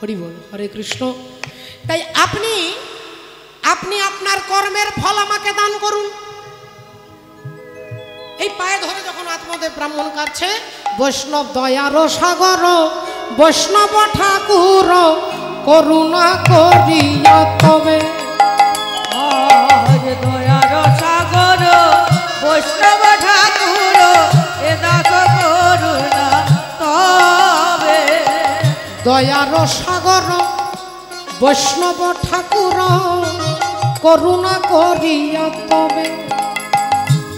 হরি বল, হরে কৃষ্ণ। তাই আপনি আপনি আপনার কর্মের ফল আমাকে দান করুন। এই পায়ে ধরে যখন আত্মদেব ব্রাহ্মণ কাছে, বৈষ্ণব দয়ার সাগর, বৈষ্ণব ঠাকুর করুণা করিয়া তবে। দয়ার সাগর বৈষ্ণব ঠাকুর এ দাস করুণা তবে। দয়ার সাগর বৈষ্ণব ঠাকুর করুণা করিয়া তবে।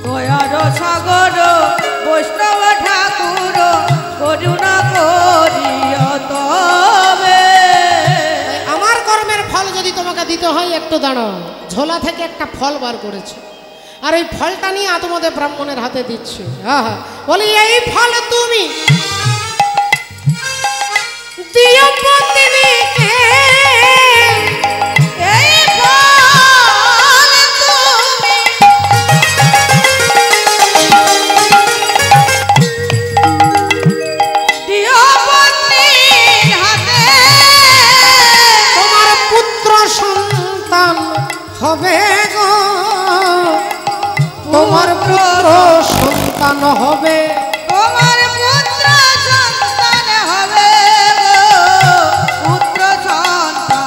দয়ার সাগর বৈষ্ণব ঠাকুর করুণা করিয়া তবে। আমার কর্মের ফল যদি তোমাকে দিতে হয়, একটু দাঁড়াও। ঝোলা থেকে একটা ফল বার করেছে, আর এই ফলটা নিয়ে আত্মদেব ব্রাহ্মণের হাতে দিচ্ছে। আহা, বলি এই ফল তুমি দিও পত্নীকে, এই ফল তুমি দিও পত্নীর হাতে। তোমার পুত্র সন্তান হবে গো, তোমার পুত্র সন্তান হবে। তোমার পুত্র সন্তান হবে গো, পুত্র সন্তান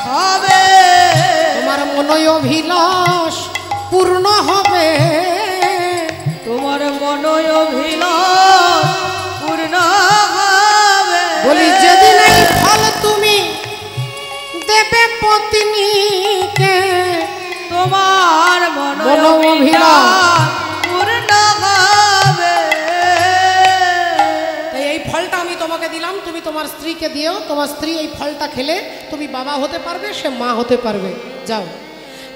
হবে। তোমার মনোয় অভিলাষ পূর্ণ হবে। তোমার মনোয় অভিলাষ পূর্ণ হবে। বলি যেদিন এই ফল তুমি দেবে পত্নীকে, তোমার মনোয় অভিলাষ পূর্ণ হবে। তাই এই ফলটা আমি তোমাকে দিলাম, তুমি তোমার স্ত্রীকে দিও। তোমার স্ত্রী এই ফলটা খেলে তুমি বাবা হতে পারবে, সে মা হতে পারবে। যাও।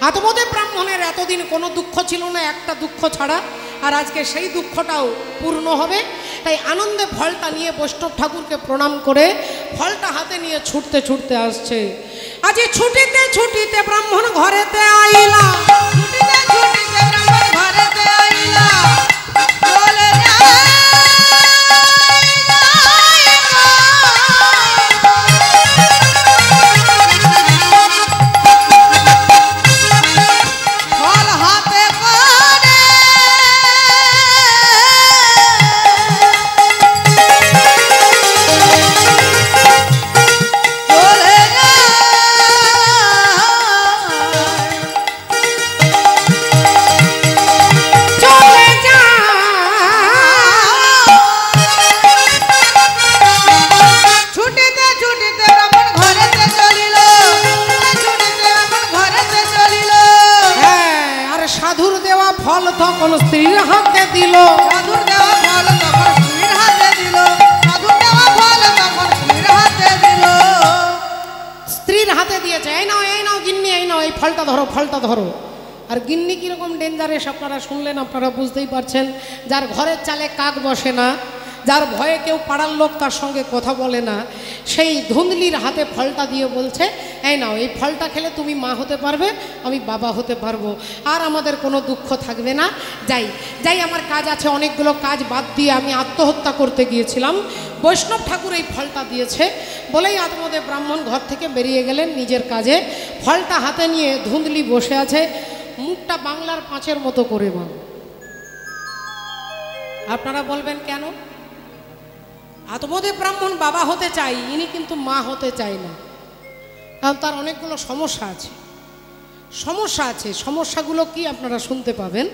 আত্মদেব ব্রাহ্মণের এতদিন কোনো দুঃখ ছিল না, একটা দুঃখ ছাড়া, আর আজকে সেই দুঃখটাও পূর্ণ হবে। তাই আনন্দে ফলটা নিয়ে বৈষ্ণব ঠাকুরকে প্রণাম করে ফলটা হাতে নিয়ে ছুটতে ছুটতে আসছে। আজ ছুটিতে ছুটিতে ব্রাহ্মণ ঘরেতে আইলা, ছুটিতে ছুটিতে ব্রাহ্মণ ঘরেতে আইলা, চলে ফল হাতে করে চলে চলে যা। ছুটিতে ছুটিতে ব্রাহ্মণ ঘরেতে চলিল, ছুটিতে ব্রাহ্মণ ঘরেতে চলিল। হ্যাঁ, আর সাধুর দেওয়া ফল তখন স্ত্রীর হাতে দিল। সাধুর দেওয়া ফল তখন স্ত্রীর হাতে দিল, সাধুর দেওয়া ফল তখন স্ত্রীর হাতে দিল। স্ত্রীর হাতে দিয়েছে, এই নাও গিন্নি, এই নাও, এই ফলটা ধরো, ফলটা ধরো। আর গিন্নি কীরকম ডেঞ্জারেস আপনারা শুনলেন, আপনারা বুঝতেই পারছেন। যার ঘরের চালে কাক বসে না, যার ভয়ে কেউ পাড়ার লোক তার সঙ্গে কথা বলে না, সেই ধুন্দলির হাতে ফলটা দিয়ে বলছে, এই নাও, এই ফলটা খেলে তুমি মা হতে পারবে, আমি বাবা হতে পারবো, আর আমাদের কোনো দুঃখ থাকবে না। যাই, আমার কাজ আছে, অনেকগুলো কাজ বাদ দিয়ে আমি আত্মহত্যা করতে গিয়েছিলাম। বৈষ্ণব ঠাকুর এই ফলটা দিয়েছে বলেই আত্মদেব ব্রাহ্মণ ঘর থেকে বেরিয়ে গেলেন নিজের কাজে। ফলটা হাতে নিয়ে ধুন্দলি বসে আছে, মুখটা বাংলার পাঁচের মতো করে। মা, আপনারা বলবেন কেন? আত্মদেব ব্রাহ্মণ বাবা হতে চাই, ইনি কিন্তু মা হতে চায় না, কারণ তার অনেকগুলো সমস্যা আছে। সমস্যাগুলো কি আপনারা শুনতে পাবেন।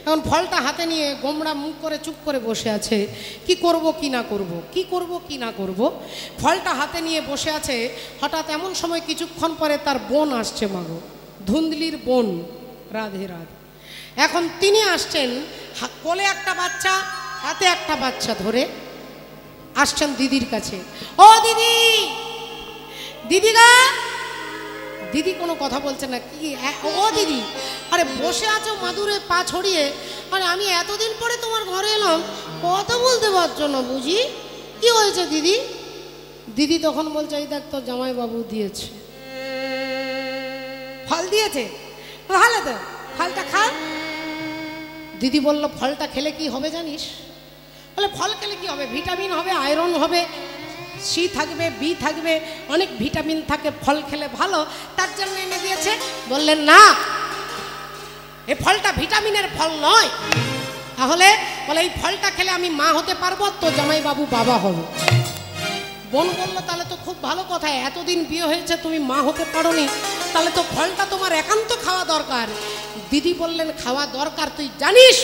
এখন ফলটা হাতে নিয়ে গোমড়া মুখ করে চুপ করে বসে আছে, কি করব কি না করব, কি করব কি না করব। ফলটা হাতে নিয়ে বসে আছে, হঠাৎ এমন সময় কিছুক্ষণ পরে তার বোন আসছে। মাগো, ধুন্দলির বোন, রাধে রাধে। এখন তিনি আসছেন, কোলে একটা বাচ্চা, হাতে একটা বাচ্চা ধরে আসছেন দিদির কাছে। ও দিদি, দিদি গা, দিদি কোনো কথা বলছে না। কি ও দিদি, আরে বসে আছো মাদুরে পা ছড়িয়ে, আরে আমি এতদিন পরে তোমার ঘরে এলাম, কথা বলতে পারছো না বুঝি, কি হয়েছে দিদি? দিদি তখন বলছে, এই দেখ তোর জামাইবাবু দিয়েছে, ফল দিয়েছে, ভালো তো, ফলটা খা। দিদি বলল, ফলটা খেলে কি হবে জানিস? বলে, ফল খেলে কি হবে? ভিটামিন হবে, আয়রন হবে, সি থাকবে, বি থাকবে, অনেক ভিটামিন থাকে, ফল খেলে ভালো, তার জন্য এনে দিয়েছে। বললেন না, এই ফলটা ভিটামিনের ফল নয়। তাহলে বলে এই ফলটা খেলে আমি মা হতে পারবো, তো জামাইবাবু বাবা হবে। বোন বললো তাহলে তো খুব ভালো কথা, এতদিন বিয়ে হয়েছে তুমি মা হতে পারোনি, তাহলে তো ফলটা তোমার একান্ত খাওয়া দরকার। দিদি বললেন খাওয়া দরকার, তুই জানিস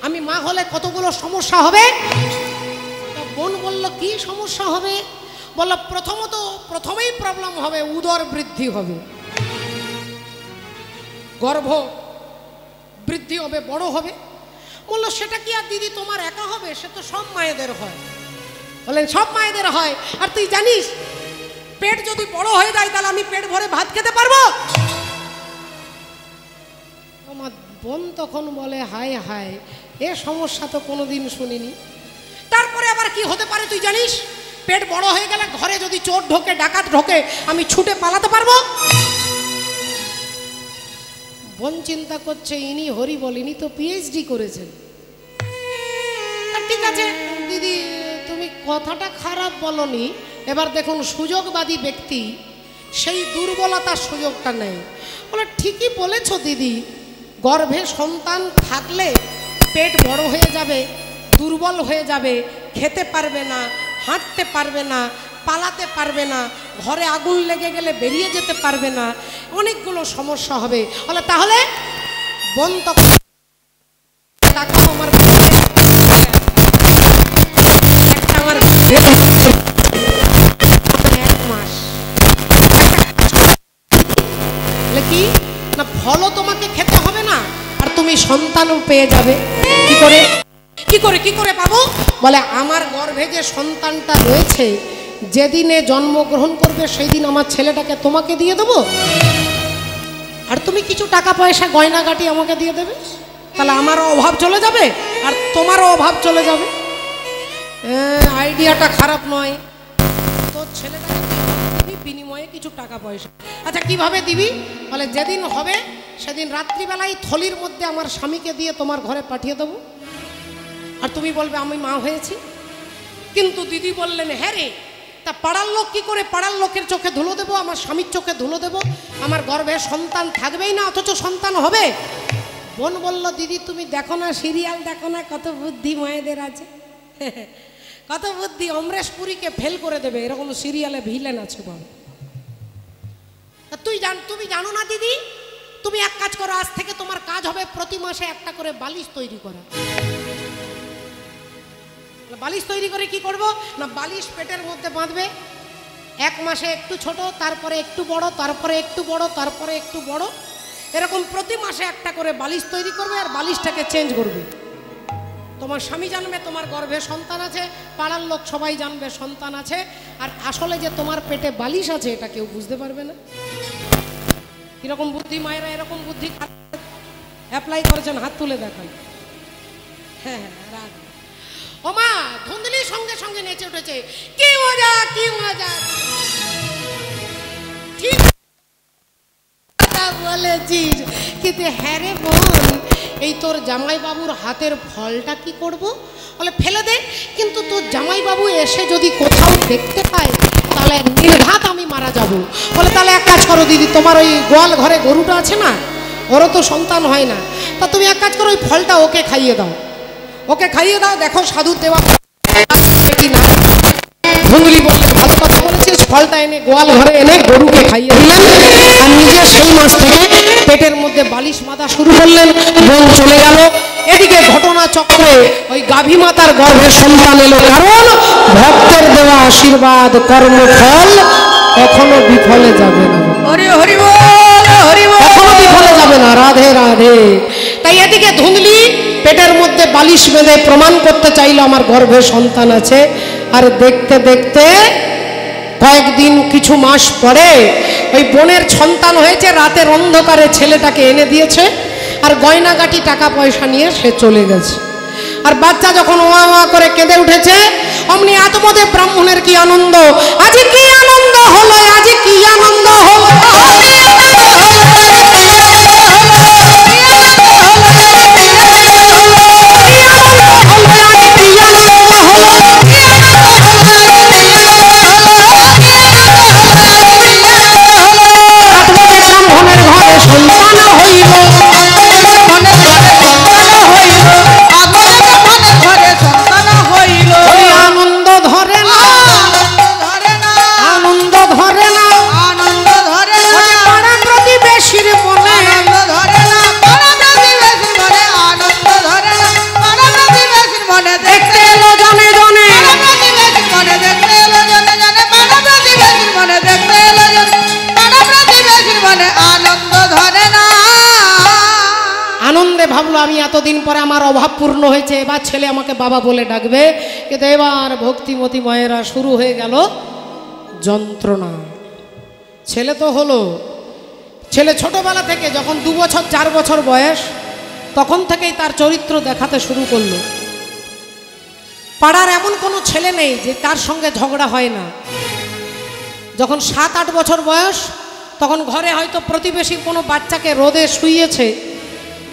আমি মা হলে কতগুলো সমস্যা হবে? বোন বলল কি সমস্যা হবে? বলল প্রথমেই প্রবলেম হবে, উদর বৃদ্ধি হবে, গর্ভ বৃদ্ধি হবে, বড় হবে। বললো সেটা কি আর দিদি তোমার একা হবে? সে তো সব মায়েদের হয়। বললেন সব মায়েদের হয়, আর তুই জানিস পেট যদি বড় হয়ে যায় তাহলে আমি পেট ভরে ভাত খেতে পারবো? আমার বোন তখন বলে হায় হায়, এ সমস্যা তো কোনোদিন শুনিনি। তারপরে আবার কি হতে পারে তুই জানিস? পেট বড় হয়ে গেলে ঘরে যদি চোর ঢোকে, ডাকাত ঢোকে, আমি ছুটে পালাতে পারবো? বোন চিন্তা করছে ইনি হরি বলিনি তো পিএইচডি করেছেন। ঠিক আছে দিদি, তুমি কথাটা খারাপ বলনি। এবার দেখুন সুযোগবাদী ব্যক্তি সেই দুর্বলতার সুযোগটা নেয়। বলে ঠিকই বলেছ দিদি, গর্ভে সন্তান থাকলে পেট বড় হয়ে যাবে, দুর্বল হয়ে যাবে, খেতে পারবে না, হাঁটতে পারবে না, পালাতে পারবে না, ঘরে আগুন লেগে গেলে বেরিয়ে যেতে পারবে না, অনেকগুলো সমস্যা হবে। বলে তাহলে বোন তখন আমার আমার 1 মাস কি না, ফলও তোমাকে খেতে হবে না, আর তুমি সন্তানও পেয়ে যাবে। কি করে কি করে কি করে পাবো? বলে আমার গর্ভে যে সন্তানটা রয়েছে, যেদিনে জন্মগ্রহণ করবে সেই দিন আমার ছেলেটাকে তোমাকে দিয়ে দেবো, আর তুমি কিছু টাকা পয়সা গয়নাগাটি আমাকে দিয়ে দেবে, তাহলে আমারও অভাব চলে যাবে আর তোমারও অভাব চলে যাবে। আইডিয়াটা খারাপ নয়। তোর ছেলেটাকে দিবি, বিনিময়ে কিছু টাকা পয়সা। আচ্ছা কিভাবে দিবি? বলে যেদিন হবে সেদিন রাত্রিবেলায় থলির মধ্যে আমার স্বামীকে দিয়ে তোমার ঘরে পাঠিয়ে দেবো, আর তুমি বলবে আমি মা হয়েছি। কিন্তু দিদি বললেন হ্যাঁ রে, তা পাড়ার লোক কি করে? পাড়ার লোকের চোখে ধুলো দেবো, আমার স্বামীর চোখে ধুলো দেবো, আমার গর্ভে সন্তান থাকবেই না, অথচ সন্তান হবে। বোন বলল দিদি তুমি দেখো না, সিরিয়াল দেখো না, কত বুদ্ধি মায়েদের আছে, কত বুদ্ধি। অমরেশ পুরীকে ফেল করে দেবে এরকম সিরিয়ালে ভিলেন আছে বাবা। তুমি জানো না দিদি, তুমি এক কাজ করো, আজ থেকে তোমার কাজ হবে প্রতি মাসে একটা করে বালিশ তৈরি করা। বালিশ তৈরি করে কি করব না, বালিশ পেটের মধ্যে বাঁধবে, 1 মাসে একটু ছোট, তারপরে একটু বড়, তারপরে একটু বড়, তারপরে একটু বড়, এরকম প্রতি মাসে একটা করে বালিশ তৈরি করবে, আর বালিশটাকে চেঞ্জ করবে। তোমার স্বামী জানবে তোমার গর্ভে সন্তান আছে, পাড়ার লোক সবাই জানবে সন্তান আছে, আর আসলে যে তোমার পেটে বালিশ আছে এটা কেউ বুঝতে পারবে না। কিরকম বুদ্ধি মায়েরা এরকম বুদ্ধি অ্যাপ্লাই করেছেন, হাত তুলে দেখান। হ্যাঁ রাগ। ও মা ধুন্দুলি সঙ্গে সঙ্গে নেচে উঠেছে, কি মজা কি মজা। ঠিক বলেছিস, কিন্তু হ্যাঁ রে বোন, এই তোর জামাইবাবুর হাতের ফলটা কি করব? বলে ফেলে দে, কিন্তু তোর জামাইবাবু এসে যদি কোথাও দেখতে পায় তাহলে নির্ঘাত আমি মারা যাব। বলে তাহলে এক কাজ করো দিদি, তোমার ওই গোয়াল ঘরে গরুটা আছে না, ওরও তো সন্তান হয় না, তা তুমি এক কাজ করো, ওই ফলটা ওকে খাইয়ে দাও, ওকে খাইয়ে দাও, দেখো সাধু দেওয়া কি না। ধুন্দুলি বললেন ভালো কথা বলেছিস, ফলটা এনে গোয়াল ঘরে এনে গরুকে খাইয়ে দিলেন, আর নিজে সেই মাস থেকে পেটের মধ্যে বালিশ বাঁধা শুরু করলেন। বোন চলে গেল। এদিকে ঘটনা চক্রে ওই গাভী মাতার গর্ভে সন্তান এলো, কারণ ভক্তের দেওয়া আশীর্বাদ কর্মফল কখনো বিফলে যাবে না। হরি হরি বল, হরি বল, কখনো বিফলে যাবে না। রাধে রাধে। তাই এদিকে ধুন্দুলি পেটের মধ্যে বালিশ বেঁধে প্রমাণ করতে চাইলো আমার গর্ভে সন্তান আছে, আর দেখতে দেখতে কয়েকদিন কিছু মাস পরে ওই বোনের সন্তান হয়েছে, রাতের অন্ধকারে ছেলেটাকে এনে দিয়েছে, আর গয়নাগাটি টাকা পয়সা নিয়ে সে চলে গেছে। আর বাচ্চা যখন ওয়া ওয়া করে কেঁদে উঠেছে, অমনি আত্মদেব ব্রাহ্মণের কি আনন্দ, আজ কি আনন্দ হলো, আজ কি আনন্দ হলো, আনন্দে ভাবলো আমি এতদিন পরে আমার অভাব পূর্ণ হয়েছে, এবার ছেলে আমাকে বাবা বলে ডাকবে। কিন্তু এবার ভক্তিমতী মায়েরা শুরু হয়ে গেল যন্ত্রণা। ছেলে তো হলো, ছেলে ছোটবেলা থেকে যখন 2 বছর 4 বছর বয়স তখন থেকেই তার চরিত্র দেখাতে শুরু করলো। পাড়ার এমন কোনো ছেলে নেই যে তার সঙ্গে ঝগড়া হয় না। যখন 7-8 বছর বয়স তখন ঘরে হয়তো প্রতিবেশীর কোনো বাচ্চাকে রোদে শুইয়েছে,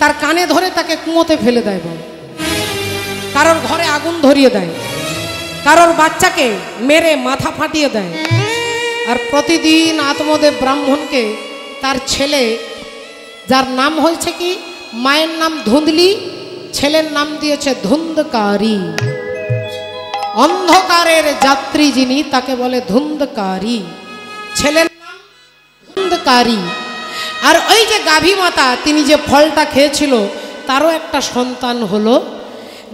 তার কানে ধরে তাকে কুয়োতে ফেলে দেয়, কারোর ঘরে আগুন ধরিয়ে দেয়, কারোর বাচ্চাকে মেরে মাথা ফাটিয়ে দেয়। আর প্রতিদিন আত্মদেব ব্রাহ্মণকে তার ছেলে, যার নাম হয়েছে কি, মায়ের নাম ধুন্দলি, ছেলের নাম দিয়েছে ধুন্ধকারী। অন্ধকারের যাত্রী যিনি তাকে বলে ধুন্ধকারী, ছেলের নাম ধুন্ধকারী। আর ওই যে গাভী মাতা তিনি যে ফলটা খেয়েছিল তারও একটা সন্তান হলো,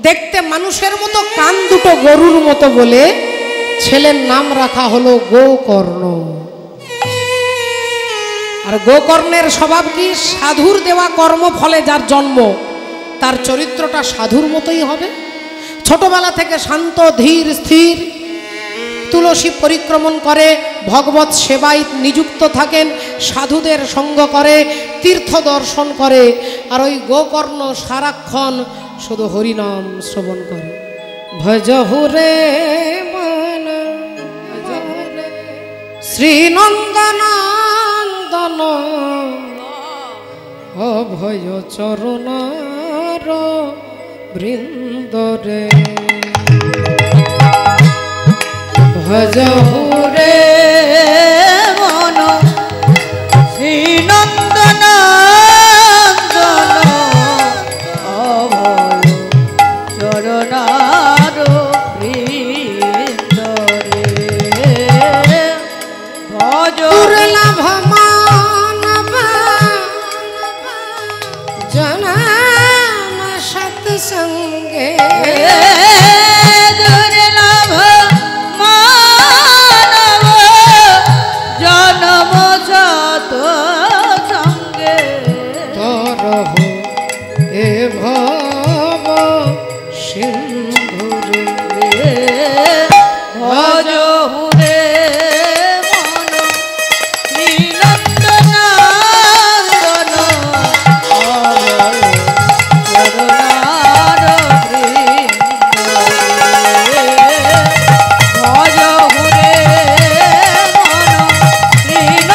দেখতে মানুষের মতো, কান দুটো গরুর মতো বলে ছেলের নাম রাখা হলো গোকর্ণ। আর গোকর্ণের স্বভাব কি, সাধুর দেওয়া কর্ম ফলে যার জন্ম তার চরিত্রটা সাধুর মতোই হবে। ছোটবেলা থেকে শান্ত ধীর স্থির, তুলসী পরিক্রমণ করে, ভগবত সেবায় নিযুক্ত থাকেন, সাধুদের সঙ্গ করে, তীর্থ দর্শন করে। আর ওই গোকর্ণ সারাক্ষণ শুধু হরিনাম শ্রবণ করে। ভজ হুরে মন শ্রীনন্দনন্দন অভয় চরণার বৃন্দরে। ভজ হুরে মন শ্রীনন্দন অভয় চরণার বৃন্দরে। ভজ দুর্লভ মানব জনম সৎসঙ্গে, দুর্লভ মানব জনম সৎসঙ্গে। তরহ এ ভব সিন্ধুরে। ভজ হুরে মন শ্রীনন্দনন্দন অভয় চরণার বৃন্দরে। ভজ হুরে মন শ্রীনন্দনন্দন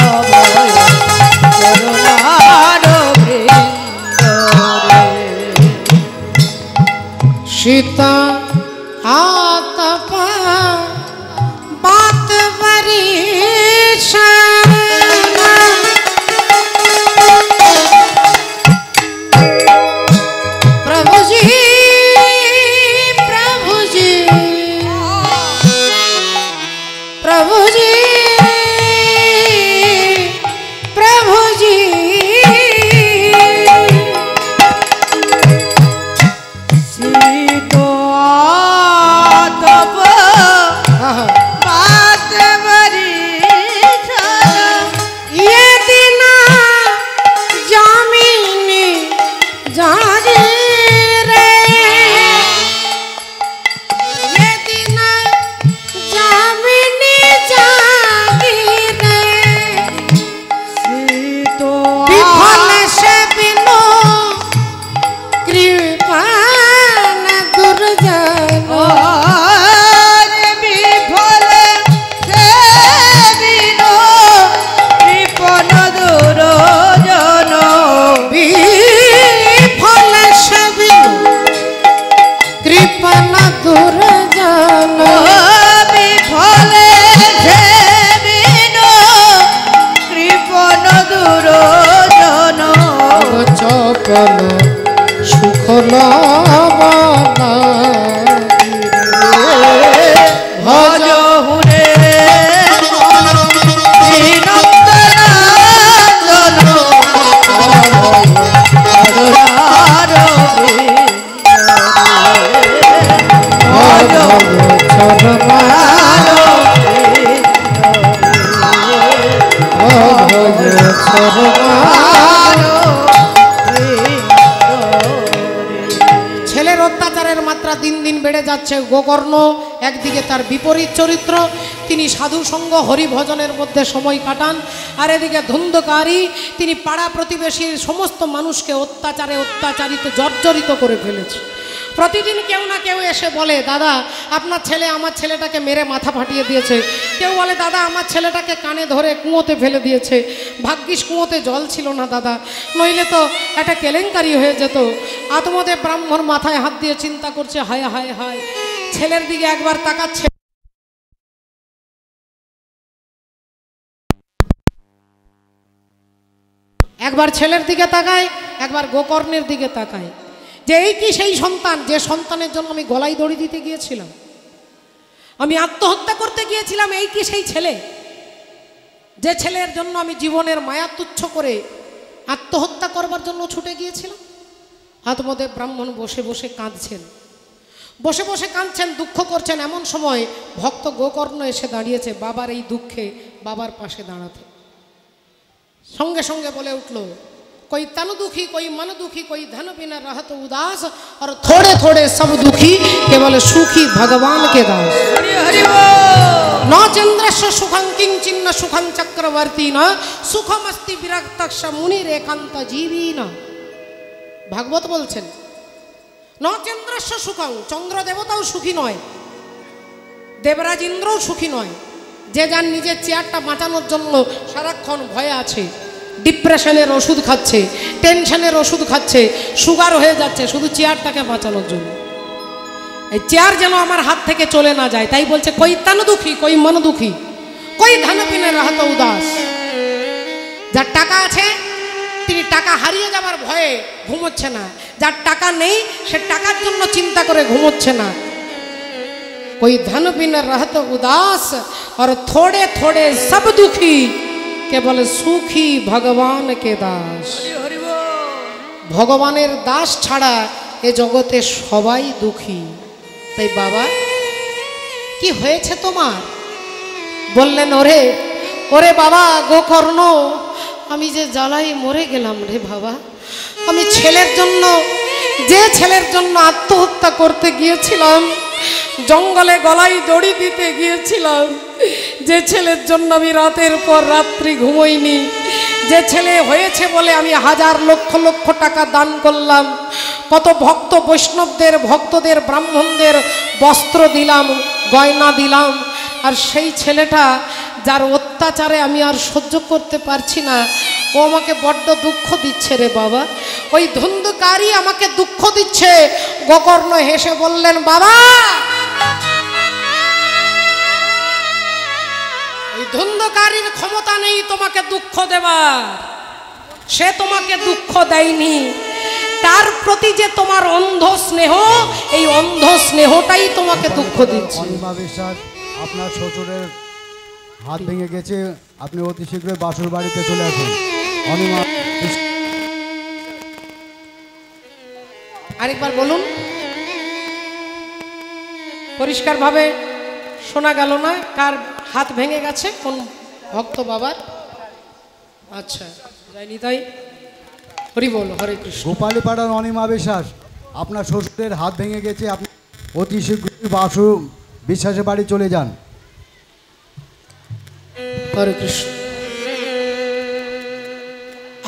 অভয় চরণার বৃন্দরে। সীতা আতপা বাত বরিশা, প্রভুজি প্রভুজি প্রভুজি প্রভুজি। শীত আতপ বাত বরিশা, ये दिन जामिनी जारी रे, ये दिन जामिनी जारी रे। শীত विफल से बिनु कृपान दुर्जन, বিফল সে বিনো কৃপণ দুরজন। विफल से बिनु कृपान दुर्जन। বিফল সে বিনো কৃপণ দুরজন। চপল সুখলবনা ভজ হুরে মন শ্রীনন্দনন্দন অভয় চরণার বৃন্দরে। ভজ চরণার বৃন্দরে। চরণ বেড়ে যাচ্ছে গোকর্ণ একদিকে তার বিপরীত চরিত্র, তিনি সাধু সঙ্গ হরিভজনের মধ্যে সময় কাটান, আর এদিকে ধুন্ধকারী তিনি পাড়া প্রতিবেশীর সমস্ত মানুষকে অত্যাচারে অত্যাচারিত জর্জরিত করে ফেলেছে। প্রতিদিন কেউ না কেউ এসে বলে, দাদা আপনার ছেলে আমার ছেলেটাকে মেরে মাথা ফাটিয়ে দিয়েছে। কেউ বলে, দাদা আমার ছেলেটাকে কানে ধরে কুয়োতে ফেলে দিয়েছে। ভাগ্যিস কুয়োতে জল ছিল না দাদা, নইলে তো একটা কেলেঙ্কারি হয়ে যেত। আত্মদেব ব্রাহ্মণ মাথায় হাত দিয়ে চিন্তা করছে, হায় হায় হায়, ছেলের দিকে একবার তাকাচ্ছে, একবার ছেলের দিকে তাকায়, একবার গোকর্ণের দিকে তাকায়, যে এই কি সেই সন্তান যে সন্তানের জন্য আমি গলায় দড়ি দিতে গিয়েছিলাম, আমি আত্মহত্যা করতে গিয়েছিলাম, এই কি সেই ছেলে যে ছেলের জন্য আমি জীবনের মায়া তুচ্ছ করে আত্মহত্যা করবার জন্য ছুটে গিয়েছিলাম। আত্মদেব ব্রাহ্মণ বসে বসে কাঁদছেন, বসে বসে কাঁদছেন, দুঃখ করছেন। এমন সময় ভক্ত গোকর্ণ এসে দাঁড়িয়েছে বাবার এই দুঃখে বাবার পাশে দাঁড়াতে। সঙ্গে সঙ্গে বলে উঠল, कोई तन दुखी कोई मन दुखी कोई धन बिना रहत उदास और थोड़े थोड़े सब दुखी केवल सुखी भगवान के दास। न चंद्रस्य सुखं किंचिन्न सुखं चक्रवर्ती न सुखमस्ति विरक्तक्ष मुनि रेखांत जीवी न। भागवत बोलছেন, न चंद्रस्य सुखं, चंद्र देवताও সুখী নয়, দেবরাজ ইন্দ্রও সুখী নয়, যে যার নিজের চেয়ারটা বাঁচানোর জন্য সারাক্ষণ ভয়ে আছে, ডিপ্রেশনের ওষুধ খাচ্ছে, টেনশনের ওষুধ খাচ্ছে, সুগার হয়ে যাচ্ছে শুধু চেয়ারটাকে বাঁচানোর জন্য। এই চেয়ার যেন আমার হাত থেকে চলে না যায়, তাই বলছে কই তন দুঃখী কই মন দুঃখী কই ধন বিনে রহত উদাস। যার টাকা আছে তিনি টাকা হারিয়ে যাবার ভয়ে ঘুমোচ্ছে না, যার টাকা নেই সে টাকার জন্য চিন্তা করে ঘুমোচ্ছে না। कोई धन बिन रहत उदास और थोड़े थोड़े सब दुखी केवल सुखी भगवान के दास। भगवानेर दास छाड़ा ए जगते सबाई दुखी। ताई बाबा कि हयेछे तोमार? बोललेन ओरे ओरे बाबा गोकर्ण आमी जे जालाई मरे गेलाम रे बाबा। आमी छेलेर जन्य जे छेलेर जन्य आत्महत्या करते गिয়েছিলাম, জঙ্গলে গলায় দড়ি দিতে গিয়েছিলাম, যে ছেলের জন্য আমি রাতের পর রাত্রি ঘুমোইনি, যে ছেলে হয়েছে বলে আমি হাজার লক্ষ লক্ষ টাকা দান করলাম, কত ভক্ত বৈষ্ণবদের ভক্তদের ব্রাহ্মণদের বস্ত্র দিলাম, গয়না দিলাম, আর সেই ছেলেটা যার অত্যাচারে আমি আর সহ্য করতে পারছি না, ও আমাকে বড্ড দুঃখ দিচ্ছে রে বাবা। ওই ধুন্ধকারী আমাকে দুঃখ দিচ্ছে। গোকর্ণ হেসে বললেন, বাবা ওই ধুন্ধকারীর ক্ষমতা নেই তোমাকে দুঃখ দেবার, সে তোমাকে দুঃখ দেয়নি, তার প্রতি যে তোমার অন্ধ স্নেহ, এই অন্ধ স্নেহটাই তোমাকে দুঃখ দিচ্ছে। অনিমা বিশ্বাস, আপনার শ্বশুরের হাত ভেঙে গেছে, আপনি অতি শীঘ্রই বাসুর বাড়িতে চলে আসুন। অনিমা আরেকবার বলুন, পরিষ্কারভাবে শোনা গেল না কার হাত ভেঙে গেছে, কোন ভক্ত বাবার? আচ্ছা যায়নি তাই, হরি বল, হরে কৃষ্ণ। গোপালীপাড়ার অনিমা বিশ্বাস, আপনার শ্বশুরের হাত ভেঙে গেছে, আপনি অতি শীঘ্রই বাসু বিশ্বাসের বাড়ি চলে যান। হরে কৃষ্ণ।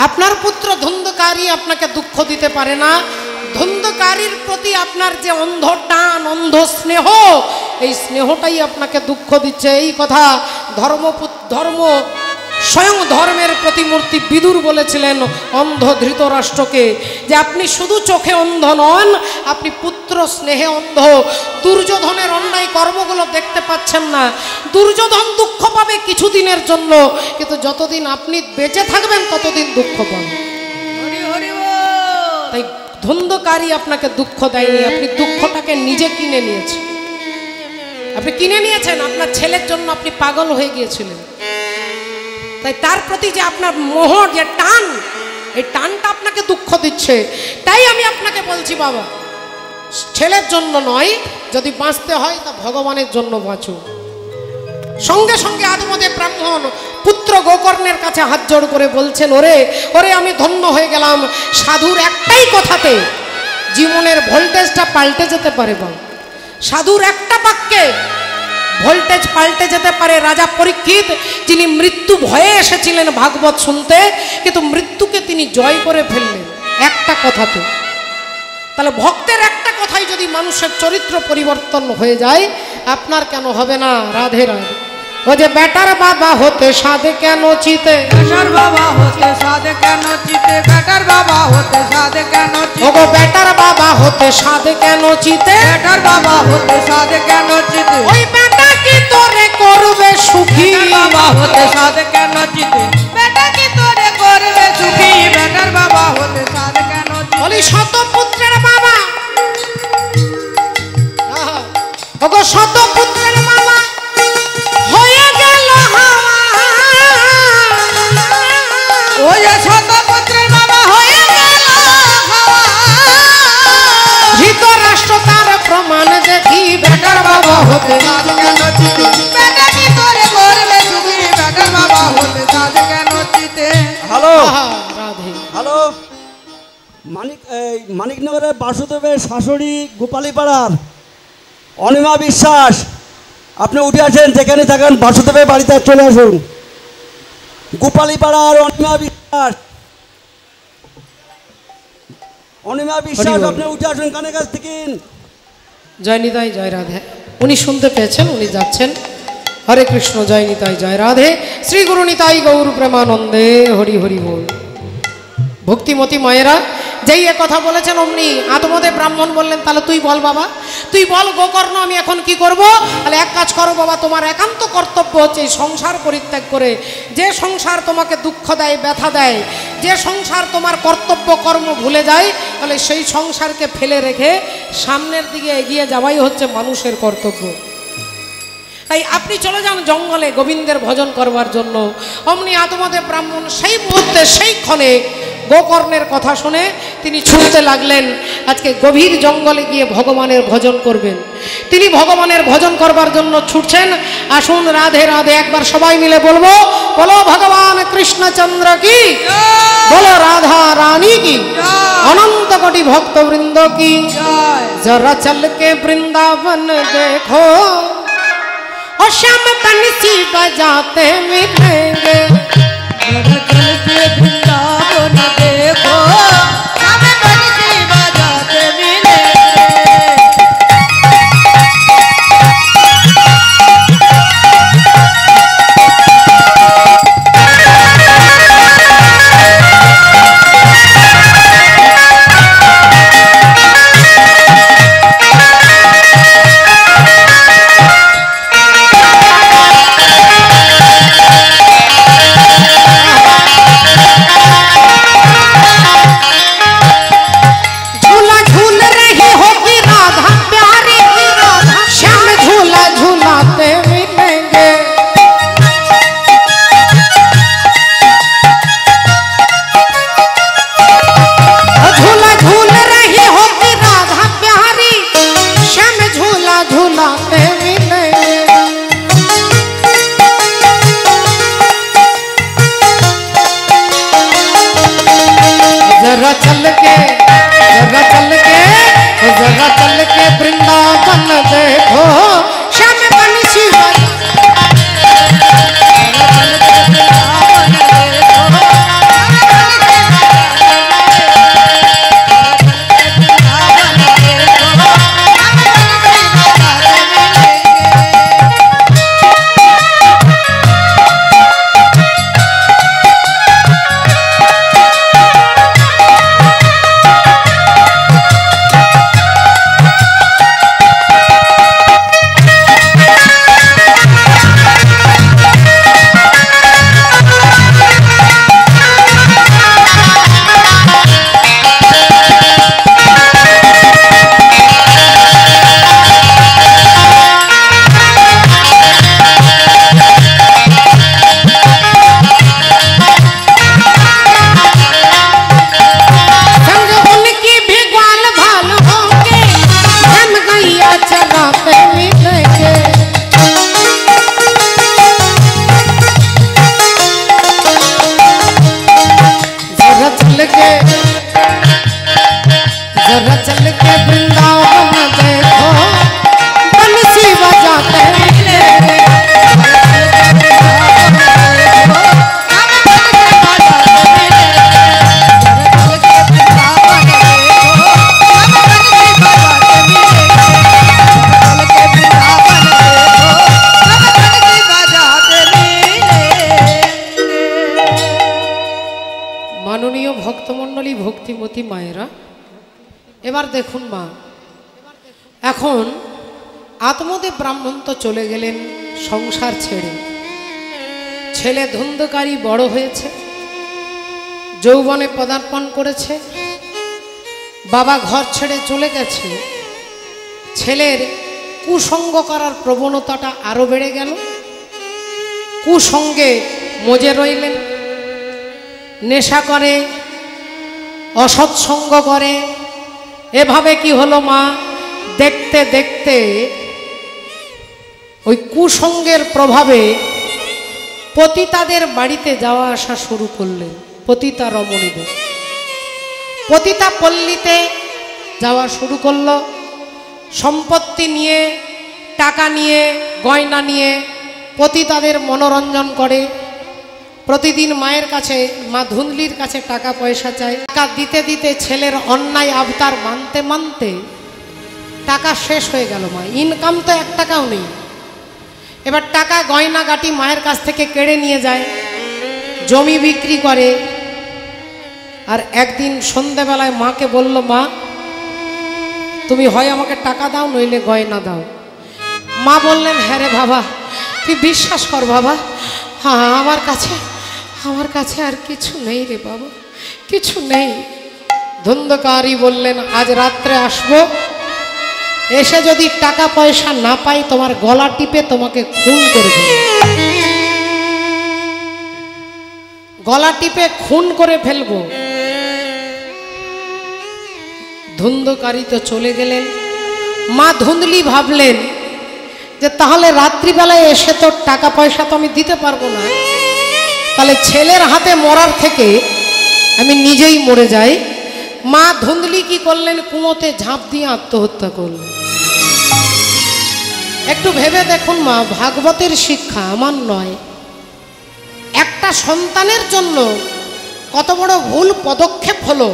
আপনার পুত্র ধুন্ধকারী আপনাকে দুঃখ দিতে পারে না। ধুন্ধকারীর প্রতি আপনার যে অন্ধ টান, অন্ধ স্নেহ, এই স্নেহটাই আপনাকে দুঃখ দিচ্ছে। এই কথা ধর্ম স্বয়ং ধর্মের প্রতিমূর্তি বিদুর বলেছিলেন অন্ধ ধৃতরাষ্ট্রকে, যে আপনি শুধু চোখে অন্ধ নন, আপনি পুত্র স্নেহে অন্ধ। দুর্যোধনের অন্যায় কর্মগুলো দেখতে পাচ্ছেন না। দুর্যোধন দুঃখ পাবে কিছুদিনের জন্য, কিন্তু যতদিন আপনি বেঁচে থাকবেন ততদিন দুঃখ পাবেন। তাই ধুন্ধকারী আপনাকে দুঃখ দেয়নি, আপনি দুঃখটাকে নিজে কিনে নিয়েছেন। আপনি কিনে নিয়েছেন, আপনার ছেলের জন্য আপনি পাগল হয়ে গিয়েছিলেন, তাই তার প্রতি যে আপনার মোহ, যে টান, এই টানটা আপনাকে দুঃখ দিচ্ছে। তাই আমি আপনাকে বলছি বাবা, ছেলের জন্য নয়, যদি বাঁচতে হয় তা ভগবানের জন্য বাঁচুন। সঙ্গে সঙ্গে আদমদেব ব্রাহ্মণ পুত্র গোকর্ণের কাছে হাত জোড় করে বলছেন, ওরে ওরে আমি ধন্য হয়ে গেলাম। সাধুর একটাই কথাতে জীবনের ভোল্টেজটা পাল্টে যেতে পারে বাবা। সাধুর একটা বাক্যে ভোল্টেজ পাল্টে যেতে পারে। রাজা পরীক্ষিত যিনি মৃত্যু ভয়ে এসেছিলেন ভাগবত শুনতে, কিন্তু মৃত্যুকে তিনি জয় করে ফেললেন একটা কথাতে। তাহলে ভক্তের একটা কথাই যদি মানুষের চরিত্র পরিবর্তন হয়ে যায়, আপনার কেন হবে না? রাধে রাধে। ও যে বেটার বাবা হতে সাধে কেন চিতে, বেটার বাবা হতে সাধে কেন চিতে, বেটার বাবা হতে সাধে কেন চিতে, ওগো বেটার বাবা হতে সাধে কেন চিতে, বেটার বাবা হতে সাধে কেন চিতে, ওই বেটা কি তোরে করবে সুখী, বেটার বাবা হতে সাধে কেন চিতে, বেটা কি তোরে করবে সুখী, বেটার বাবা হতে সাধে কেন চিতে। বলি শত পুত্রের বাবা, ওগো শত পুত্রের বাবা হয়ে গেল হাওয়া, ওই যে শত পুত্রের বাবা হয়ে গেল হাওয়া, ধৃতরাষ্ট্র তার প্রমাণ দেখি বেটার বাবা হতে সাধে কেন চিতে, বেটা কি তোরে করবে সুখী, বেটার বাবা হতে সাধে কেন চিতে। হ্যালো আহা, রাধে। হ্যালো, মানিকনগরের বাসুদেবের শাশুড়ি গোপালীপাড়ার অনিমা বিশ্বাস, আপনি উঠে আসেন, যেখানে থাকেন বাসুদেবের বাড়িতে চলে আসুন। গোপালীপাড়ার অনিমা বিশ্বাস, অনিমা বিশ্বাস, হরি বল। আপনি উঠে আসুন কানের কাছ থেকে। জয় নিতাই জয় রাধে। উনি শুনতে পেয়েছেন, উনি যাচ্ছেন। হরে কৃষ্ণ, জয় নিতাই জয় রাধে। শ্রী গুরু নিতাই গৌর প্রেমানন্দে, হরি হরি বল। ভক্তিমতী মায়েরা যেই এ কথা বলেছেন, অমনি আত্মদেব ব্রাহ্মণ বললেন, তাহলে তুই বল বাবা, তুই বল গোকর্ণ, আমি এখন কি করব? তাহলে এক কাজ করো বাবা, তোমার একান্ত কর্তব্য হচ্ছে এই সংসার পরিত্যাগ করে, যে সংসার তোমাকে দুঃখ দেয়, ব্যথা দেয়, যে সংসার তোমার কর্তব্য কর্ম ভুলে যায়, তাহলে সেই সংসারকে ফেলে রেখে সামনের দিকে এগিয়ে যাওয়াই হচ্ছে মানুষের কর্তব্য। তাই আপনি চলে যান জঙ্গলে গোবিন্দের ভজন করবার জন্য। অমনি আত্মদেব ব্রাহ্মণ সেই মুহূর্তে, সেই ক্ষণে গোকর্ণের কথা শুনে তিনি ছুটতে লাগলেন। আজকে গভীর জঙ্গলে গিয়ে ভগবানের ভজন করবেন। তিনি ভগবানের ভজন করবার জন্য ছুটছেন। আসুন রাধে রাধে একবার সবাই মিলে বলবো, বলো ভগবান কৃষ্ণচন্দ্র কি, বলো রাধা রানী কি, অনন্ত কোটি ভক্তবৃন্দ কি। জয় जरा चल के वृंदावन देखो, और श्याम बंसी बजाते मिलेंगे। जरा चल के वृंदावन देखो, हमें बंसी बजाते मिलेंगे। झूला झूल रही होगी राधा प्यारी, श्याम झूला झूलाते मिलेंगे। झूला झूल रही होगी राधा प्यारी, श्याम झूला झूलाते मिलेंगे। जरा चल के, जरा चल के, जरा चल के वृंदावन देखो, श्याम बंसी মাননীয় ভক্তমণ্ডলী ভক্তিমতী মায়েরা, এবার দেখুন মা, এখন আত্মদেব ব্রাহ্মণ তো চলে গেলেন সংসার ছেড়ে। ছেলে ধুন্ধকারী বড় হয়েছে, যৌবনে পদার্পণ করেছে, বাবা ঘর ছেড়ে চলে গেছে। ছেলের কুসঙ্গ করার প্রবণতাটা আরো বেড়ে গেল, কুসঙ্গে মজে রইলেন, নেশা করে, অসৎসঙ্গ করে। এভাবে কি হলো মা, দেখতে দেখতে ওই কুসঙ্গের প্রভাবে পতিতাদের বাড়িতে যাওয়া আসা শুরু করলেন। পতিতা রমণীদের পতিতা পল্লীতে যাওয়া শুরু করলো। সম্পত্তি নিয়ে, টাকা নিয়ে, গয়না নিয়ে পতিতাদের মনোরঞ্জন করে। প্রতিদিন মায়ের কাছে, মা ধুন্দলির কাছে টাকা পয়সা চায়। টাকা দিতে দিতে ছেলের অন্যায় আবতার মানতে মানতে টাকা শেষ হয়ে গেল মা। ইনকাম তো 1 টাকাও নেই। এবার টাকা গয়না গাটি মায়ের কাছ থেকে কেড়ে নিয়ে যায়, জমি বিক্রি করে। আর একদিন সন্ধ্যেবেলায় মাকে বলল, মা তুমি হয় আমাকে টাকা দাও, নইলে গয়না দাও। মা বললেন, হ্যাঁ রে বাবা, তুই বিশ্বাস কর বাবা, হ্যাঁ আমার কাছে আর কিছু নেই রে বাবা, কিছু নেই। ধুন্ধকারী বললেন, আজ রাত্রে আসবো, এসে যদি টাকা পয়সা না পাই তোমার গলা টিপে তোমাকে খুন করে দেব, গলা টিপে খুন করে ফেলবো। ধুন্ধকারী তো চলে গেলেন। মা ধুন্দলি ভাবলেন যে তাহলে রাত্রিবেলায় এসে তো টাকা পয়সা তো আমি দিতে পারবো না, তাহলে ছেলের হাতে মরার থেকে আমি নিজেই মরে যাই। মা ধুন্দলি কি করলেন, কুয়োতে ঝাঁপ দিয়ে আত্মহত্যা করলেন। একটু ভেবে দেখুন মা, ভাগবতের শিক্ষা, আমার নয়। একটা সন্তানের জন্য কত বড় ভুল পদক্ষেপ হলো,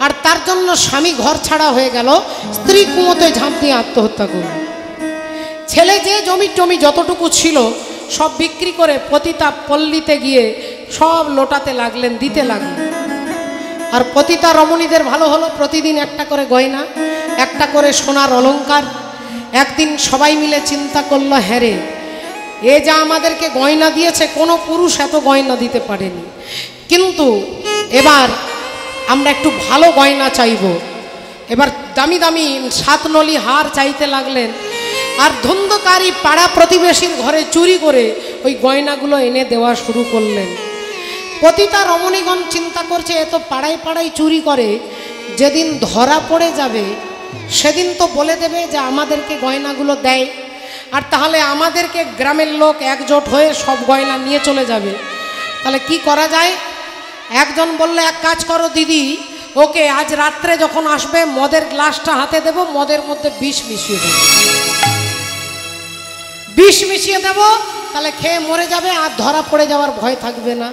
আর তার জন্য স্বামী ঘর ছাড়া হয়ে গেল, স্ত্রী কুয়োতে ঝাঁপ দিয়ে আত্মহত্যা করল। ছেলে যে জমি টমি যতটুকু ছিল সব বিক্রি করে পতিতা পল্লীতে গিয়ে সব লোটাতে লাগলেন, দিতে লাগলেন। আর পতিতা রমণীদের ভালো হলো, প্রতিদিন একটা করে গয়না, একটা করে সোনার অলংকার। একদিন সবাই মিলে চিন্তা করলো, হ্যাঁ রে, এ যা আমাদেরকে গয়না দিয়েছে, কোনো পুরুষ এত গয়না দিতে পারেনি, কিন্তু এবার আমরা একটু ভালো গয়না চাইব। এবার দামি দামি 7 নলি হার চাইতে লাগলেন। আর ধুন্ধকারী পাড়া প্রতিবেশীর ঘরে চুরি করে ওই গয়নাগুলো এনে দেওয়া শুরু করলেন। পতিতা রমণীগণ চিন্তা করছে, এ তো পাড়ায় পাড়ায় চুরি করে, যেদিন ধরা পড়ে যাবে সেদিন তো বলে দেবে যে আমাদেরকে গয়নাগুলো দেয়, আর তাহলে আমাদেরকে গ্রামের লোক একজোট হয়ে সব গয়না নিয়ে চলে যাবে। তাহলে কি করা যায়? একজন বললে, এক কাজ করো দিদি, ওকে আজ রাত্রে যখন আসবে মদের গ্লাসটা হাতে দেব, মদের মধ্যে বিষ মিশিয়ে দেব, বিষ মিশিয়ে দেব, তাহলে খেয়ে মরে যাবে, আর ধরা পড়ে যাওয়ার ভয় থাকবে না।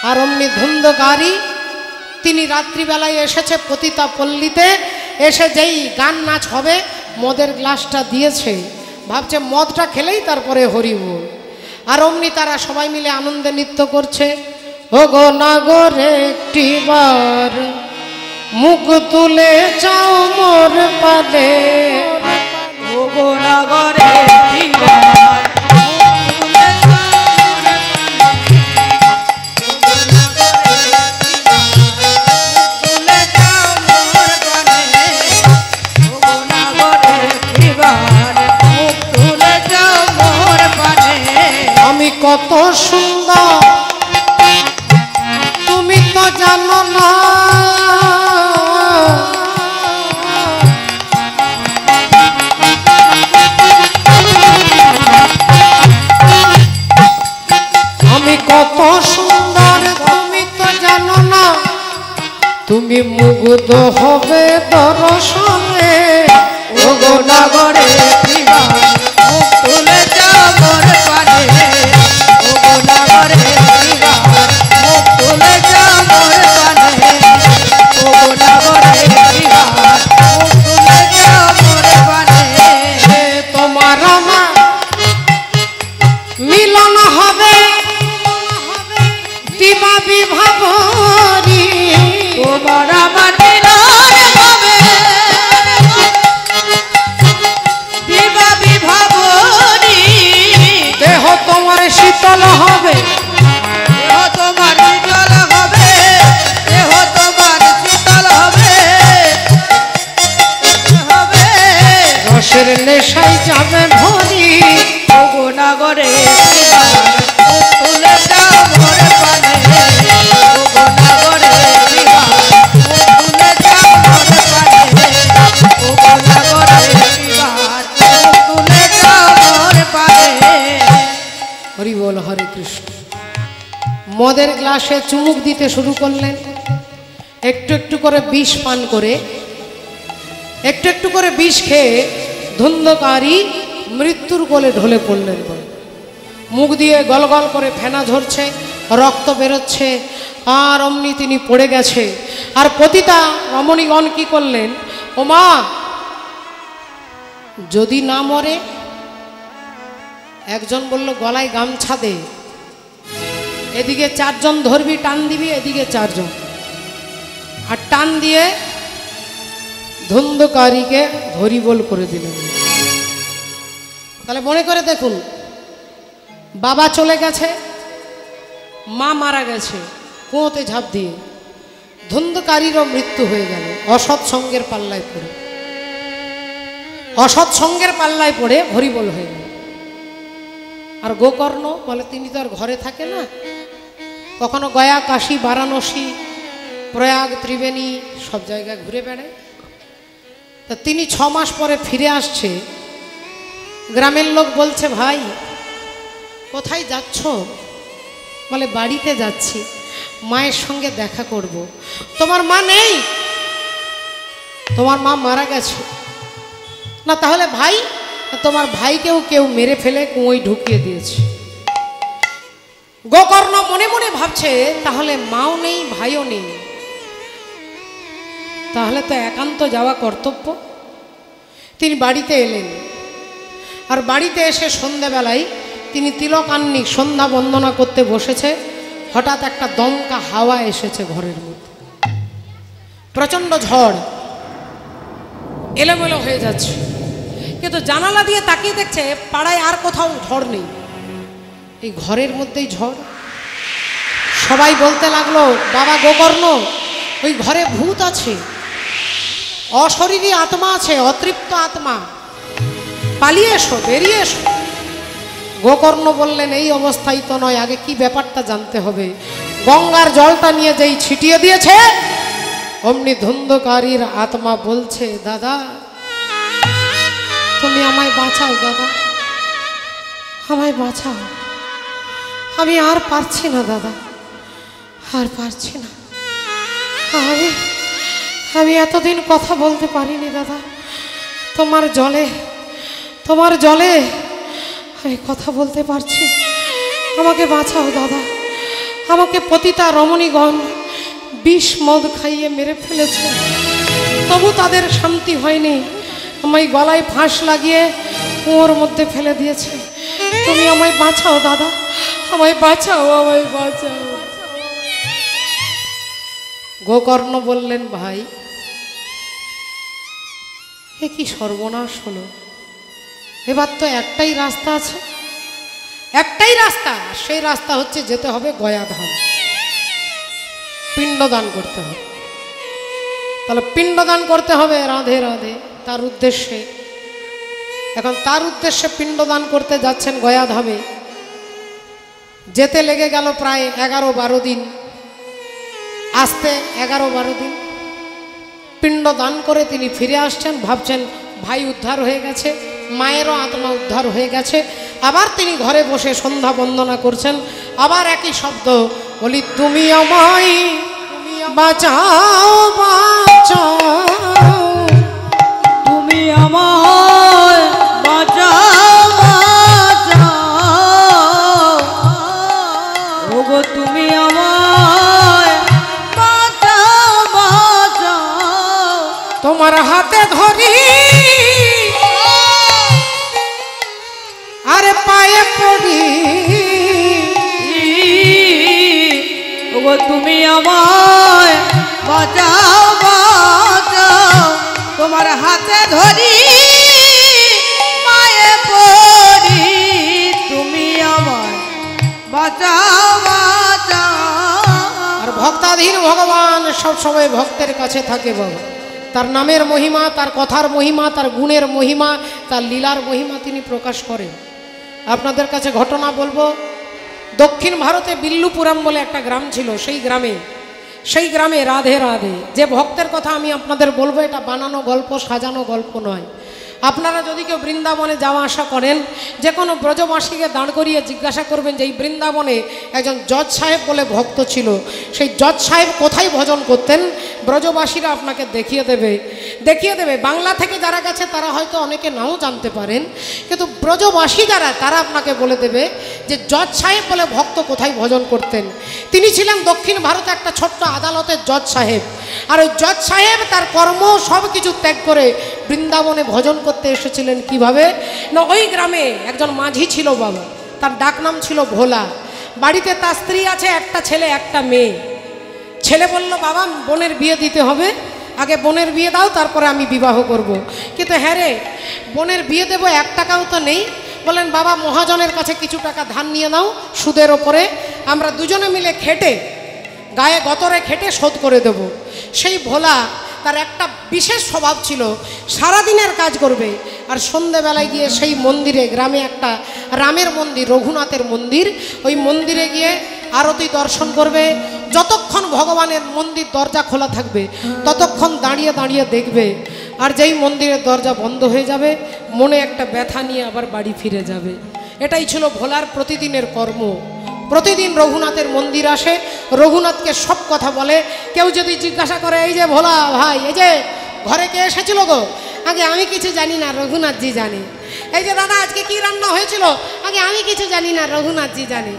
আর অমনি ধুন্ধকারী তিনি রাত্রিবেলায় এসেছে পতিতা পল্লীতে, এসে যেই গান নাচ হবে মদের গ্লাসটা দিয়েছে, ভাবছে মদটা খেলেই তারপরে হরিবোল। আর অমনি তারা সবাই মিলে আনন্দে নৃত্য করছে। ও গো নাগরে একটিবার মুখ তুলে চাও মোর পালে, ও গো নাগরে একটিবার আমি কত সুন্দর তুমি তো জানো না, আমি কত সুন্দর তুমি তো জানো না, তুমি মুগ্ধ হবে দর্শনে। ও গো নাগরে একটিবার মুখ তুলে যাও মোর পানে, ও গো নাগরে একটিবার মুখ তুলে যাও মোর পানে, ও গো নাগরে একটিবার মুখ তুলে যাও মোর পানে। তোমার আমার মিলন হবে দিবা বিভাব তোমার আমার মিলন হবে বিভা বিভাবনী দেহ তোমার শীতল হবে দেহ তোমার শীতল হবে দেহ তোমার শীতল হবে হবে রসের নেশায় যাবে ভরি ওগো নগরে তুলে যাও মোর পানে ওগো নগরে তুলে যাও মোর পানে ওগো নগরে তুলে যাও মোর পানে হরি বল হরে কৃষ্ণ। মদের গ্লাসে চুমুক দিতে শুরু করলেন, একটু একটু করে বিষ পান করে, একটু একটু করে বিষ খেয়ে ধুন্ধকারী মৃত্যুর কোলে ঢলে পড়লেন। বলে মুখ দিয়ে গলগল করে ফেনা ঝরছে, রক্ত বেরোচ্ছে, আর অমনি তিনি পড়ে গেছে। আর পতিতা রমণীগণ কি করলেন, ও মা যদি না মরে, একজন বলল গলায় গামছা দে, এদিকে চারজন ধরবি টান দিবি, এদিকে চারজন, আর টান দিয়ে ধুন্ধকারীকে হরিবোল করে দিলেন। তাহলে মনে করে দেখুন, বাবা চলে গেছে, মা মারা গেছে কুয়োতে ঝাঁপ দিয়ে, ধুন্ধকারীরও মৃত্যু হয়ে গেল অসৎ সঙ্গের পাল্লায় পড়ে, অসৎ সঙ্গের পাল্লায় পড়ে হরিবোল হয়ে গেল। আর গোকর্ণ বলে তিনি তো আর ঘরে থাকে না, কখনো গয়া, কাশী, বারাণসী, প্রয়াগ, ত্রিবেণী সব জায়গায় ঘুরে বেড়ায়। তা তিনি 6 মাস পরে ফিরে আসছে। গ্রামের লোক বলছে, ভাই কোথায় যাচ্ছ? বলে বাড়িতে যাচ্ছি, মায়ের সঙ্গে দেখা করব। তোমার মা নেই? তোমার মা মারা গেছে। না তাহলে ভাই? তোমার ভাইকেও কেউ মেরে ফেলে কুয়োয় ঢুকিয়ে দিয়েছে। গোকর্ণ মনে মনে ভাবছে, তাহলে মাও নেই, ভাইও নেই, তাহলে তো একান্ত যাওয়া কর্তব্য। তিনি বাড়িতে এলেন, আর বাড়িতে এসে সন্ধ্যাবেলায় তিনি তিলকান্নি সন্ধ্যা বন্দনা করতে বসেছে। হঠাৎ একটা দমকা হাওয়া এসেছে ঘরের মধ্যে, প্রচণ্ড ঝড়, এলোমেলো হয়ে যাচ্ছে। কিন্তু জানালা দিয়ে তাকিয়ে দেখছে পাড়ায় আর কোথাও ঝড় নেই, এই ঘরের মধ্যেই ঝড়। সবাই বলতে লাগলো, বাবা গোকর্ণ, ওই ঘরে ভূত আছে, অশরীরী আত্মা আছে, অতৃপ্ত আত্মা, পালিয়ে এসো, বেরিয়ে এসো। গোকর্ণ বললেন, এই অবস্থায় তো নয়, আগে কি ব্যাপারটা জানতে হবে। গঙ্গার জলটা নিয়ে যেই ছিটিয়ে দিয়েছে, অমনি ধুন্ধকারীর আত্মা বলছে, দাদা তুমি আমায় বাঁচাও, দাদা আমায় বাঁচাও, আমি আর পারছি না দাদা, আর পারছি না। আমি এতদিন কথা বলতে পারিনি দাদা, তোমার জলে আমি কথা বলতে পারছি, আমাকে বাঁচাও দাদা। আমাকে পতিতা রমণীগণ বিষ মদ খাইয়ে মেরে ফেলেছে, তবু তাদের শান্তি হয়নি, আমায় গলায় ফাঁস লাগিয়ে কুয়োর মধ্যে ফেলে দিয়েছে। তুমি আমায় বাঁচাও দাদা, আমায় বাঁচাও, আমায় বাঁচাও। গোকর্ণ বললেন, ভাই এ কি সর্বনাশ হলো, এবার তো একটাই রাস্তা আছে, একটাই রাস্তা, সেই রাস্তা হচ্ছে যেতে হবে গয়াধাম, পিণ্ডদান করতে হবে। তাহলে পিণ্ডদান করতে হবে রাধে রাধে, তার উদ্দেশ্যে এখন তার উদ্দেশ্যে পিণ্ডদান করতে যাচ্ছেন গয়াধামে। যেতে লেগে গেল প্রায় 11-12 দিন, আসতে 11-12 দিন। পিণ্ড দান করে তিনি ফিরে আসছেন, ভাবছেন ভাই উদ্ধার হয়ে গেছে, মায়েরও আত্মা উদ্ধার হয়ে গেছে। আবার তিনি ঘরে বসে সন্ধ্যা বন্দনা করছেন, আবার একই শব্দ, বলি তুমি আমায় বাঁচাও, বাঁচাও, তুমি আমায় বাঁচাও, বাঁচাও, ওগো তুমি আমায় বাঁচাও, বাঁচাও, তোমার হাতে ধরি আরে পায়ে পড়ি, ওগো ওগো তুমি আমায় বাঁচাও বাঁচাও, তোমার হাতে ধরি মায়ে পড়ি, তুমি আমায় বাঁচাও বাঁচাও। আর ভক্তাধীন ভগবান সবসময় ভক্তের কাছে থাকে বাবা। তার নামের মহিমা, তার কথার মহিমা, তার গুণের মহিমা, তার লীলার মহিমা তিনি প্রকাশ করেন। আপনাদের কাছে ঘটনা বলবো, দক্ষিণ ভারতে বিল্লুপুরম বলে একটা গ্রাম ছিল। সেই গ্রামে রাধে রাধে যে ভক্তের কথা আমি আপনাদের বলবো, এটা বানানো গল্প, সাজানো গল্প নয়। আপনারা যদি কেউ বৃন্দাবনে যাওয়া আসা করেন, যে কোনো ব্রজবাসীকে দাঁড় করিয়ে জিজ্ঞাসা করবেন যে এই বৃন্দাবনে একজন জজ সাহেব বলে ভক্ত ছিল, সেই জজ সাহেব কোথায় ভজন করতেন, ব্রজবাসীরা আপনাকে দেখিয়ে দেবে। বাংলা থেকে যারা গেছে তারা হয়তো অনেকে নাও জানতে পারেন, কিন্তু ব্রজবাসী যারা তারা আপনাকে বলে দেবে যে জজ সাহেব বলে ভক্ত কোথায় ভজন করতেন। তিনি ছিলেন দক্ষিণ ভারতে একটা ছোট্ট আদালতের জজ সাহেব। আর ওই জজ সাহেব তার কর্ম সব কিছু ত্যাগ করে বৃন্দাবনে ভজন করতে এসেছিলেন। কিভাবে না, ওই গ্রামে একজন মাঝি ছিল বাবা, তার ডাক নাম ছিল ভোলা। বাড়িতে তার স্ত্রী আছে, একটা ছেলে একটা মেয়ে। ছেলে বলল, বাবা বোনের বিয়ে দিতে হবে, আগে বোনের বিয়ে দাও, তারপরে আমি বিবাহ করব। কিন্তু হ্যাঁ রে, বোনের বিয়ে দেবো, 1 টাকাও তো নেই। বলেন, বাবা মহাজনের কাছে কিছু টাকা ধার নিয়ে নাও সুদের ওপরে, আমরা দুজনে মিলে খেটে গায়ে গতরে খেটে শোধ করে দেব। সেই ভোলা, তার একটা বিশেষ স্বভাব ছিল, সারাদিনের কাজ করবে আর সন্ধেবেলায় গিয়ে সেই মন্দিরে, গ্রামে একটা রামের মন্দির, রঘুনাথের মন্দির, ওই মন্দিরে গিয়ে আরতি দর্শন করবে। যতক্ষণ ভগবানের মন্দির দরজা খোলা থাকবে ততক্ষণ দাঁড়িয়ে দাঁড়িয়ে দেখবে। আর যেই মন্দিরের দরজা বন্ধ হয়ে যাবে, মনে একটা ব্যথা নিয়ে আবার বাড়ি ফিরে যাবে। এটাই ছিল ভোলার প্রতিদিনের কর্ম। প্রতিদিন রঘুনাথের মন্দির আসে, রঘুনাথকে সব কথা বলে। কেউ যদি জিজ্ঞাসা করে, এই যে ভোলা ভাই, এই যে ঘরে কে এসেছিল গো, আগে আমি কিছু জানি না, রঘুনাথজি জানে। এই যে দাদা আজকে কি রান্না হয়েছিল, আগে আমি কিছু জানি না, রঘুনাথজি জানে।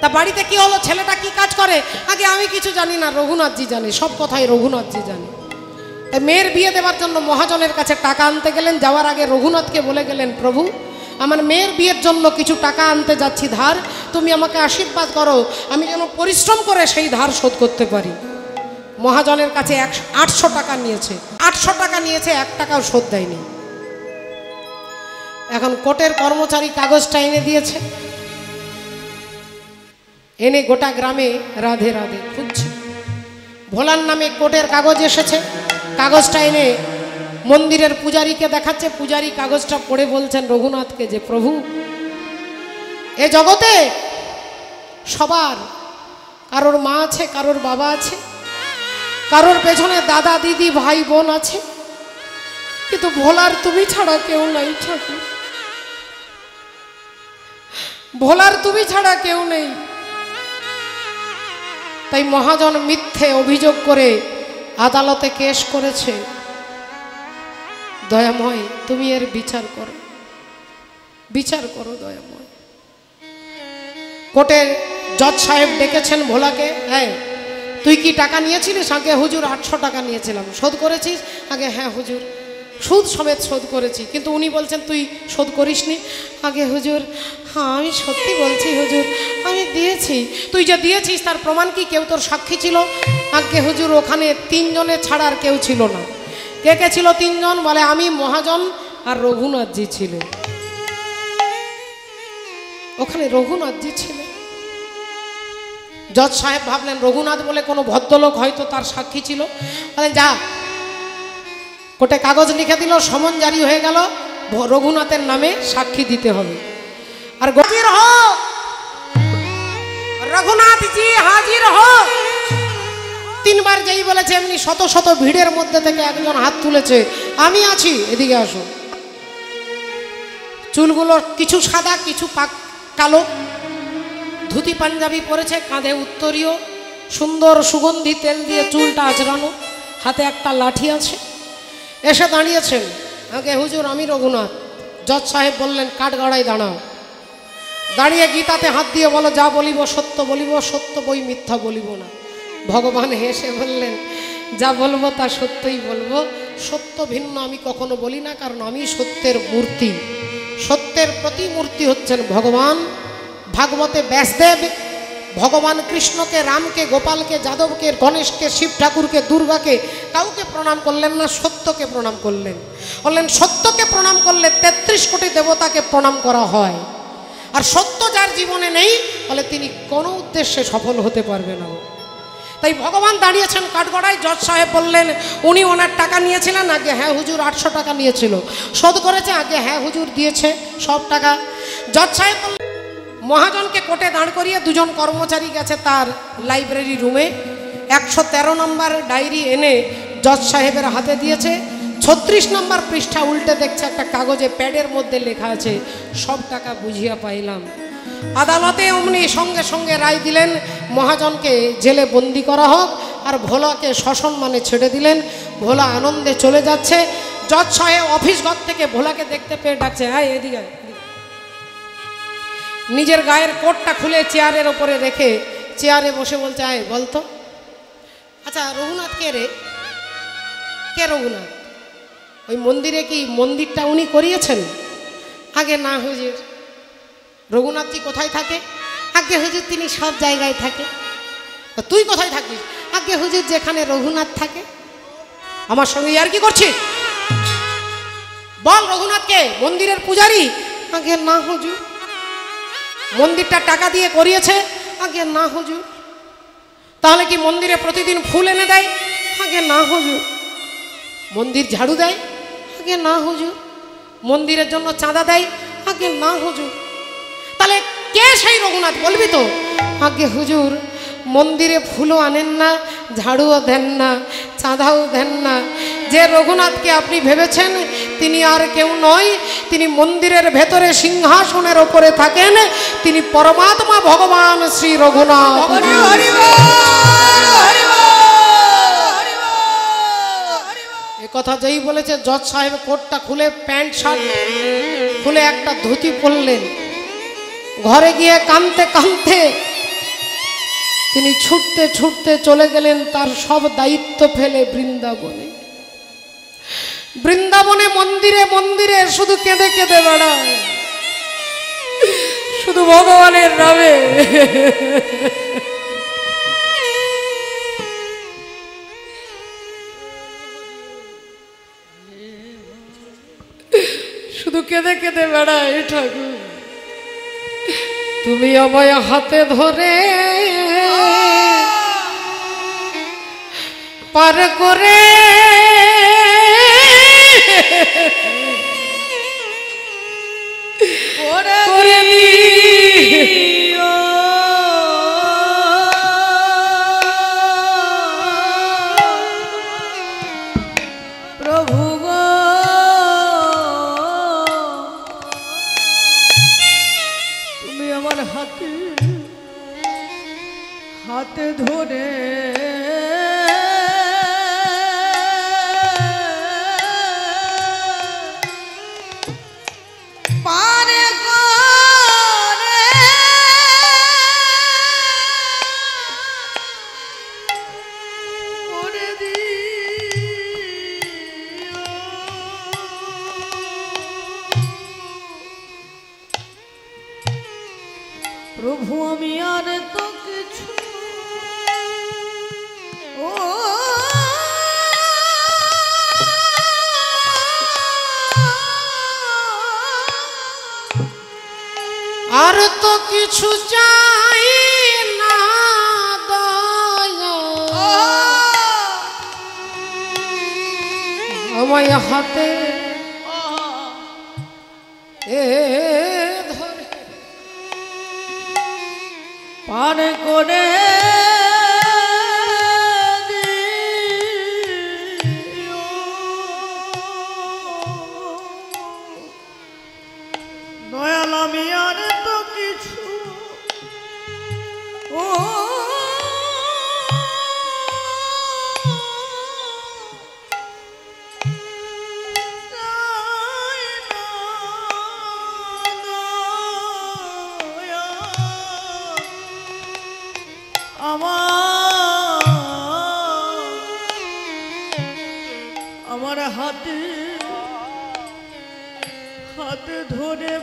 তা বাড়িতে কি হলো, ছেলেটা কি কাজ করে, আগে আমি কিছু জানি না, রঘুনাথজি জানে। সব কথাই রঘুনাথজি জানে। তাই মেয়ের বিয়ে দেওয়ার জন্য মহাজনের কাছে টাকা আনতে গেলেন। যাওয়ার আগে রঘুনাথকে বলে গেলেন, প্রভু আমার মেয়ের বিয়ের জন্য কিছু টাকা আনতে যাচ্ছি ধার, তুমি আমাকে আশীর্বাদ করো, আমি যেন পরিশ্রম করে সেই ধার শোধ করতে পারি। মহাজনের কাছে 800 টাকা নিয়েছে, 800 টাকা নিয়েছে, 1 টাকাও শোধ দেয়নি। এখন কোর্টের কর্মচারী কাগজটা এনে দিয়েছে, এনে গোটা গ্রামে রাধে রাধে খুঁজছে। ভোলার নামে কোর্টের কাগজ এসেছে, কাগজটা এনে মন্দিরের পূজারীকে দেখাচ্ছে। পূজারী কাগজটা পড়ে বলছেন রঘুনাথকে যে, প্রভু এ জগতে সবার, কারোর মা আছে, কারোর বাবা আছে, কারোর পেছনে দাদা দিদি ভাই বোন আছে, কিন্তু ভোলার তুমি ছাড়া কেউ নাই ঠাকুর, ভোলার তুমি ছাড়া কেউ নেই। তাই মহাজন মিথ্যে অভিযোগ করে আদালতে কেস করেছে। দয়াময় তুমি এর বিচার করো, বিচার করো দয়াময়। কোর্টের জজ সাহেব ডেকেছেন ভোলাকে, হ্যাঁ তুই কি টাকা নিয়েছিলিস, আগে হুজুর 800 টাকা নিয়েছিলাম, শোধ করেছিস, আগে হ্যাঁ হুজুর সুদ সমেত শোধ করেছি। কিন্তু উনি বলছেন তুই শোধ করিসনি, আগে হুজুর হ্যাঁ আমি সত্যি বলছি হুজুর আমি দিয়েছি। তুই যে দিয়েছিস তার প্রমাণ কি, কেউ তোর সাক্ষী ছিল, আগে হুজুর ওখানে 3 জনের ছাড়া আর কেউ ছিল না। কে কে ছিল 3 জন, বলে আমি, মহাজন আর রঘুনাথজি ছিল। ওখানে রঘুনাথজি ছিল। জজ সাহেব ভাবলেন রঘুনাথ বলে কোনো ভদ্রলোক হয়তো তার সাক্ষী ছিল, বলে যা। কোর্টে কাগজ লিখে দিল, সমন জারি হয়ে গেল, রঘুনাথের নামে সাক্ষী দিতে হবে। আর হাজির হো রঘুনাথজি, হাজির হো। 3 বার যেই বলেছে, এমনি শত শত ভিড়ের মধ্যে থেকে একজন হাত তুলেছে, আমি আছি, এদিকে আসো। চুলগুলো কিছু সাদা কিছু কালো, ধুতি পাঞ্জাবি পরেছে, কাঁধে উত্তরীয়, সুন্দর সুগন্ধি তেল দিয়ে চুলটা আঁচড়ানো, হাতে একটা লাঠি আছে। এসে দাঁড়িয়েছেন, আগে হুজুর আমি রঘুনাথ। জজ সাহেব বললেন কাঠগড়ায় দাঁড়াও। দাঁড়িয়ে গীতাতে হাত দিয়ে বলো, যা বলিব সত্য বলিব, সত্য বই মিথ্যা বলিব না। ভগবান হেসে বললেন, যা বলবো তা সত্যই বলবো, সত্য ভিন্ন আমি কখনো বলি না, কারণ আমি সত্যের মূর্তি। সত্যের প্রতিমূর্তি হচ্ছেন ভগবান। ভাগবতে ব্যাসদেব ভগবান কৃষ্ণকে, রামকে, গোপালকে, যাদবকে, গণেশকে, শিব ঠাকুরকে, দুর্গাকে কাউকে প্রণাম করলেন না, সত্যকে প্রণাম করলেন। বললেন সত্যকে প্রণাম করলে 33 কোটি দেবতাকে প্রণাম করা হয়, আর সত্য যার জীবনে নেই বলে তিনি কোনো উদ্দেশ্যে সফল হতে পারবে না। তাই ভগবান দাঁড়িয়েছেন কাঠগড়ায়। জজ সাহেব বললেন উনি ওনার টাকা নিয়েছিলেন? আগে হ্যাঁ হুজুর 800 টাকা নিয়েছিল। শোধ করেছে? আগে হ্যাঁ হুজুর দিয়েছে সব টাকা। জজ সাহেব বললেন মহাজনকে কোর্টে দাঁড় করিয়ে দুজন কর্মচারী গেছে তার লাইব্রেরি রুমে, 113 নম্বর ডায়েরি এনে জজ সাহেবের হাতে দিয়েছে। 36 নম্বর পৃষ্ঠা উল্টে দেখছে একটা কাগজে প্যাডের মধ্যে লেখা আছে সব টাকা বুঝিয়া পাইলাম। আদালতে অমনি সঙ্গে সঙ্গে রায় দিলেন মহাজনকে জেলে বন্দি করা হোক, আর ভোলাকে সসম্মানে ছেড়ে দিলেন। ভোলা আনন্দে চলে যাচ্ছে। জজ সাহেব অফিস ঘর থেকে ভোলাকে দেখতে পেয়ে ডাকছে, হ্যাঁ এদিকে আয়। নিজের গায়ের কোটটা খুলে চেয়ারের ওপরে রেখে চেয়ারে বসে বলছে, আয় বলতো, আচ্ছা রঘুনাথ কে রে? কে রঘুনাথ? ওই মন্দিরে কি মন্দিরটা উনি করিয়েছেন? আগে না হুজুর। রঘুনাথজি কোথায় থাকে? আগে হুজুর তিনি সব জায়গায় থাকে। তুই কোথায় থাকিস? আগে হুজুর যেখানে রঘুনাথ থাকে। আমার সঙ্গে আর কি করছিস? বল রঘুনাথকে মন্দিরের পূজারী? আগে না হুজুর। মন্দিরটা টাকা দিয়ে করিয়েছে? আগে না হুজুর। তাহলে কি মন্দিরে প্রতিদিন ফুল এনে দেয়? আগে না হুজুর। মন্দির ঝাড়ু দেয়? আগে না হুজুর। মন্দিরের জন্য চাঁদা দেয়? আগে না হুজুর। তাহলে কে সেই রঘুনাথ বলবি তো? আগে হুজুর মন্দিরে ফুলও আনেন না, ঝাড়ুও দেন না, চাঁদাও দেন না। যে রঘুনাথকে আপনি ভেবেছেন তিনি আর কেউ নয়, তিনি মন্দিরের ভেতরে সিংহাসনের ওপরে থাকেন, তিনি পরমাত্মা ভগবান শ্রী রঘুনাথ। এ কথা যেই বলেছে জজ সাহেব কোটটা খুলে প্যান্ট শার্ট খুলে একটা ধুতি পরলেন। ঘরে গিয়ে কাঁদতে কাঁদতে তিনি ছুটতে ছুটতে চলে গেলেন তার সব দায়িত্ব ফেলে বৃন্দাবনে। বৃন্দাবনে মন্দিরে মন্দিরে শুধু কেঁদে কেঁদে বেড়ায়, শুধু ভগবানের নামে। শুধু কেঁদে কেঁদে বেড়ায়। ঠাকুর তুমি আমায় হাতে ধরে পার করে প্রভু গো, তুমি আমার হাতে হাতে ধরে পারে করে দিও। প্রভু আমি আর তো কিছু আর তো কিছু চাই না দয়া, আমায় হাতে এ ধরে পার করে দিও। দয়াল আমি আর তো কিছু চাই না দয়া। আমার হাতে হাতে ধরে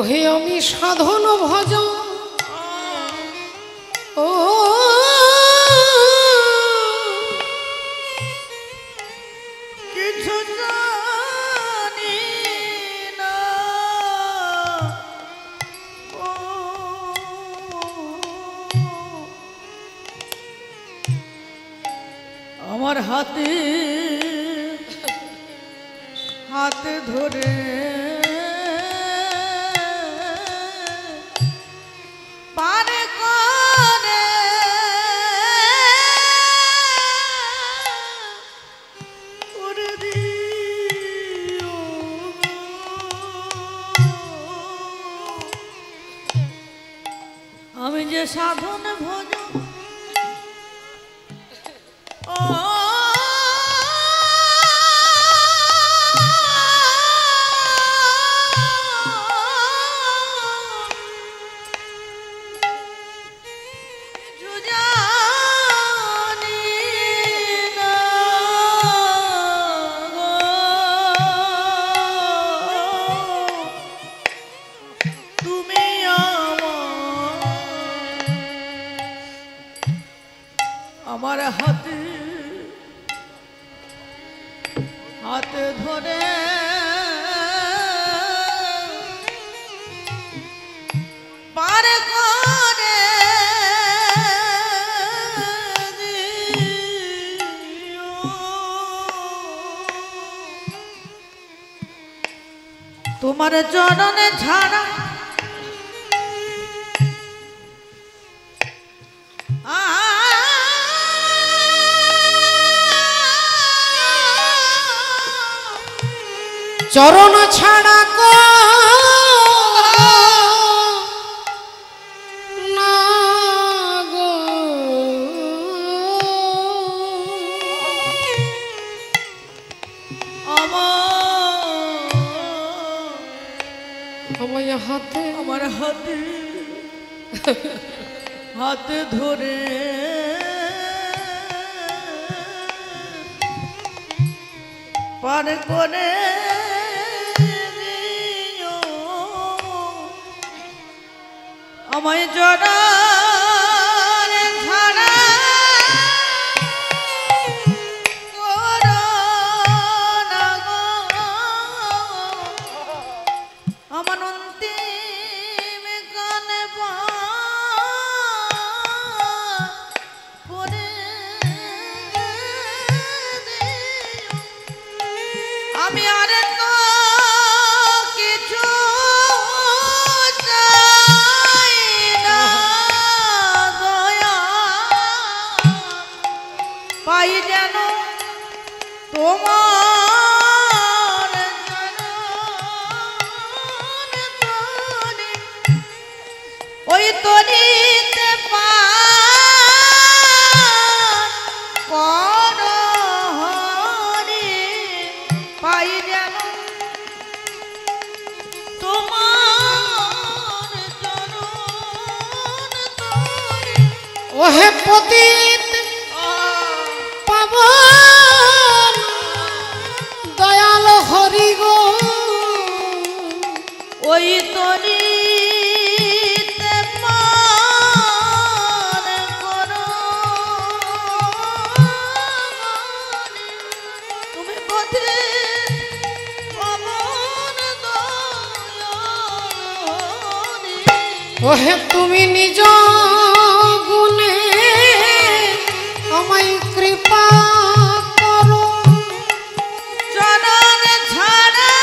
ওহে আমি সাধন ভজন ও কিছু জানি না ও আমার হাতে হাতে ধরে পারে করে করে দিও আমি যে সাধন ভজন ও আমার হাতে হাতে ধরে পার করে দিও তোমার চরণে ছাড়া চরণ ছাড়া কো না গো আমার হাতে আমার হাতে হাতে ধরে পার করে দিও আমায় জড়ারে ছাড়া করো না গো আমার অন্তিম গানে করে দিও আমি আর তো কিছু চাই না দয়া পাই যেন তোমার ওই তরিতে পাই যেন তোমার চরণ তরি ওহে পতিত পাবন দয়াল হরি গো ওই তরিতে পার করো তুমি পথে পাবন দয়াল ওহে তুমি নিজ গুণে আমায় কৃপা করো চরণ ছাড়া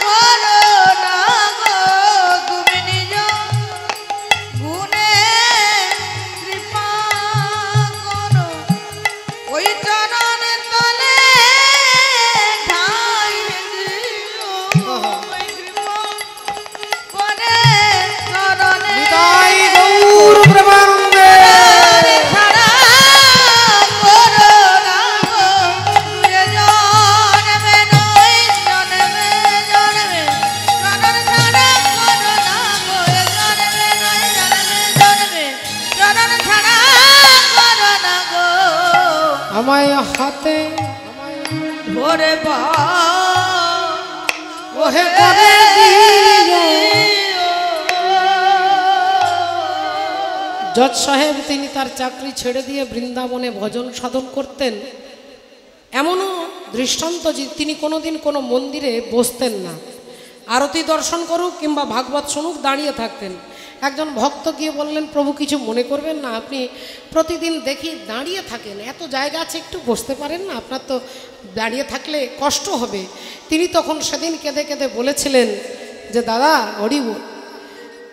করো না গো তুমি নিজ গুণে কৃপা করো ওই চরণ তলে ঠাই দিও ওই কৃপা করে চরণে নিতাই গৌর প্রেমানন্দে ছাড়া করো না গো তুই জন্মে নয় জন্মে জন্মে চরণ ছাড়া করো না গো জন্মে নয় জন্মে জন্মে চরণ ছাড়া করো না গো আমায় হাতে ধরে পা ওহে করে দিও জজ সাহেব তিনি তার চাকরি ছেড়ে দিয়ে বৃন্দাবনে ভজন সাধন করতেন। এমনও দৃষ্টান্ত যে তিনি কোনোদিন কোনো মন্দিরে বসতেন না, আরতি দর্শন করুক কিংবা ভাগবত শুনুক দাঁড়িয়ে থাকতেন। একজন ভক্ত গিয়ে বললেন, প্রভু কিছু মনে করবেন না, আপনি প্রতিদিন দেখি দাঁড়িয়ে থাকেন, এত জায়গা আছে একটু বসতে পারেন না, আপনার তো দাঁড়িয়ে থাকলে কষ্ট হবে। তিনি তখন সেদিন কেঁদে কেঁদে বলেছিলেন যে দাদা হরি বল,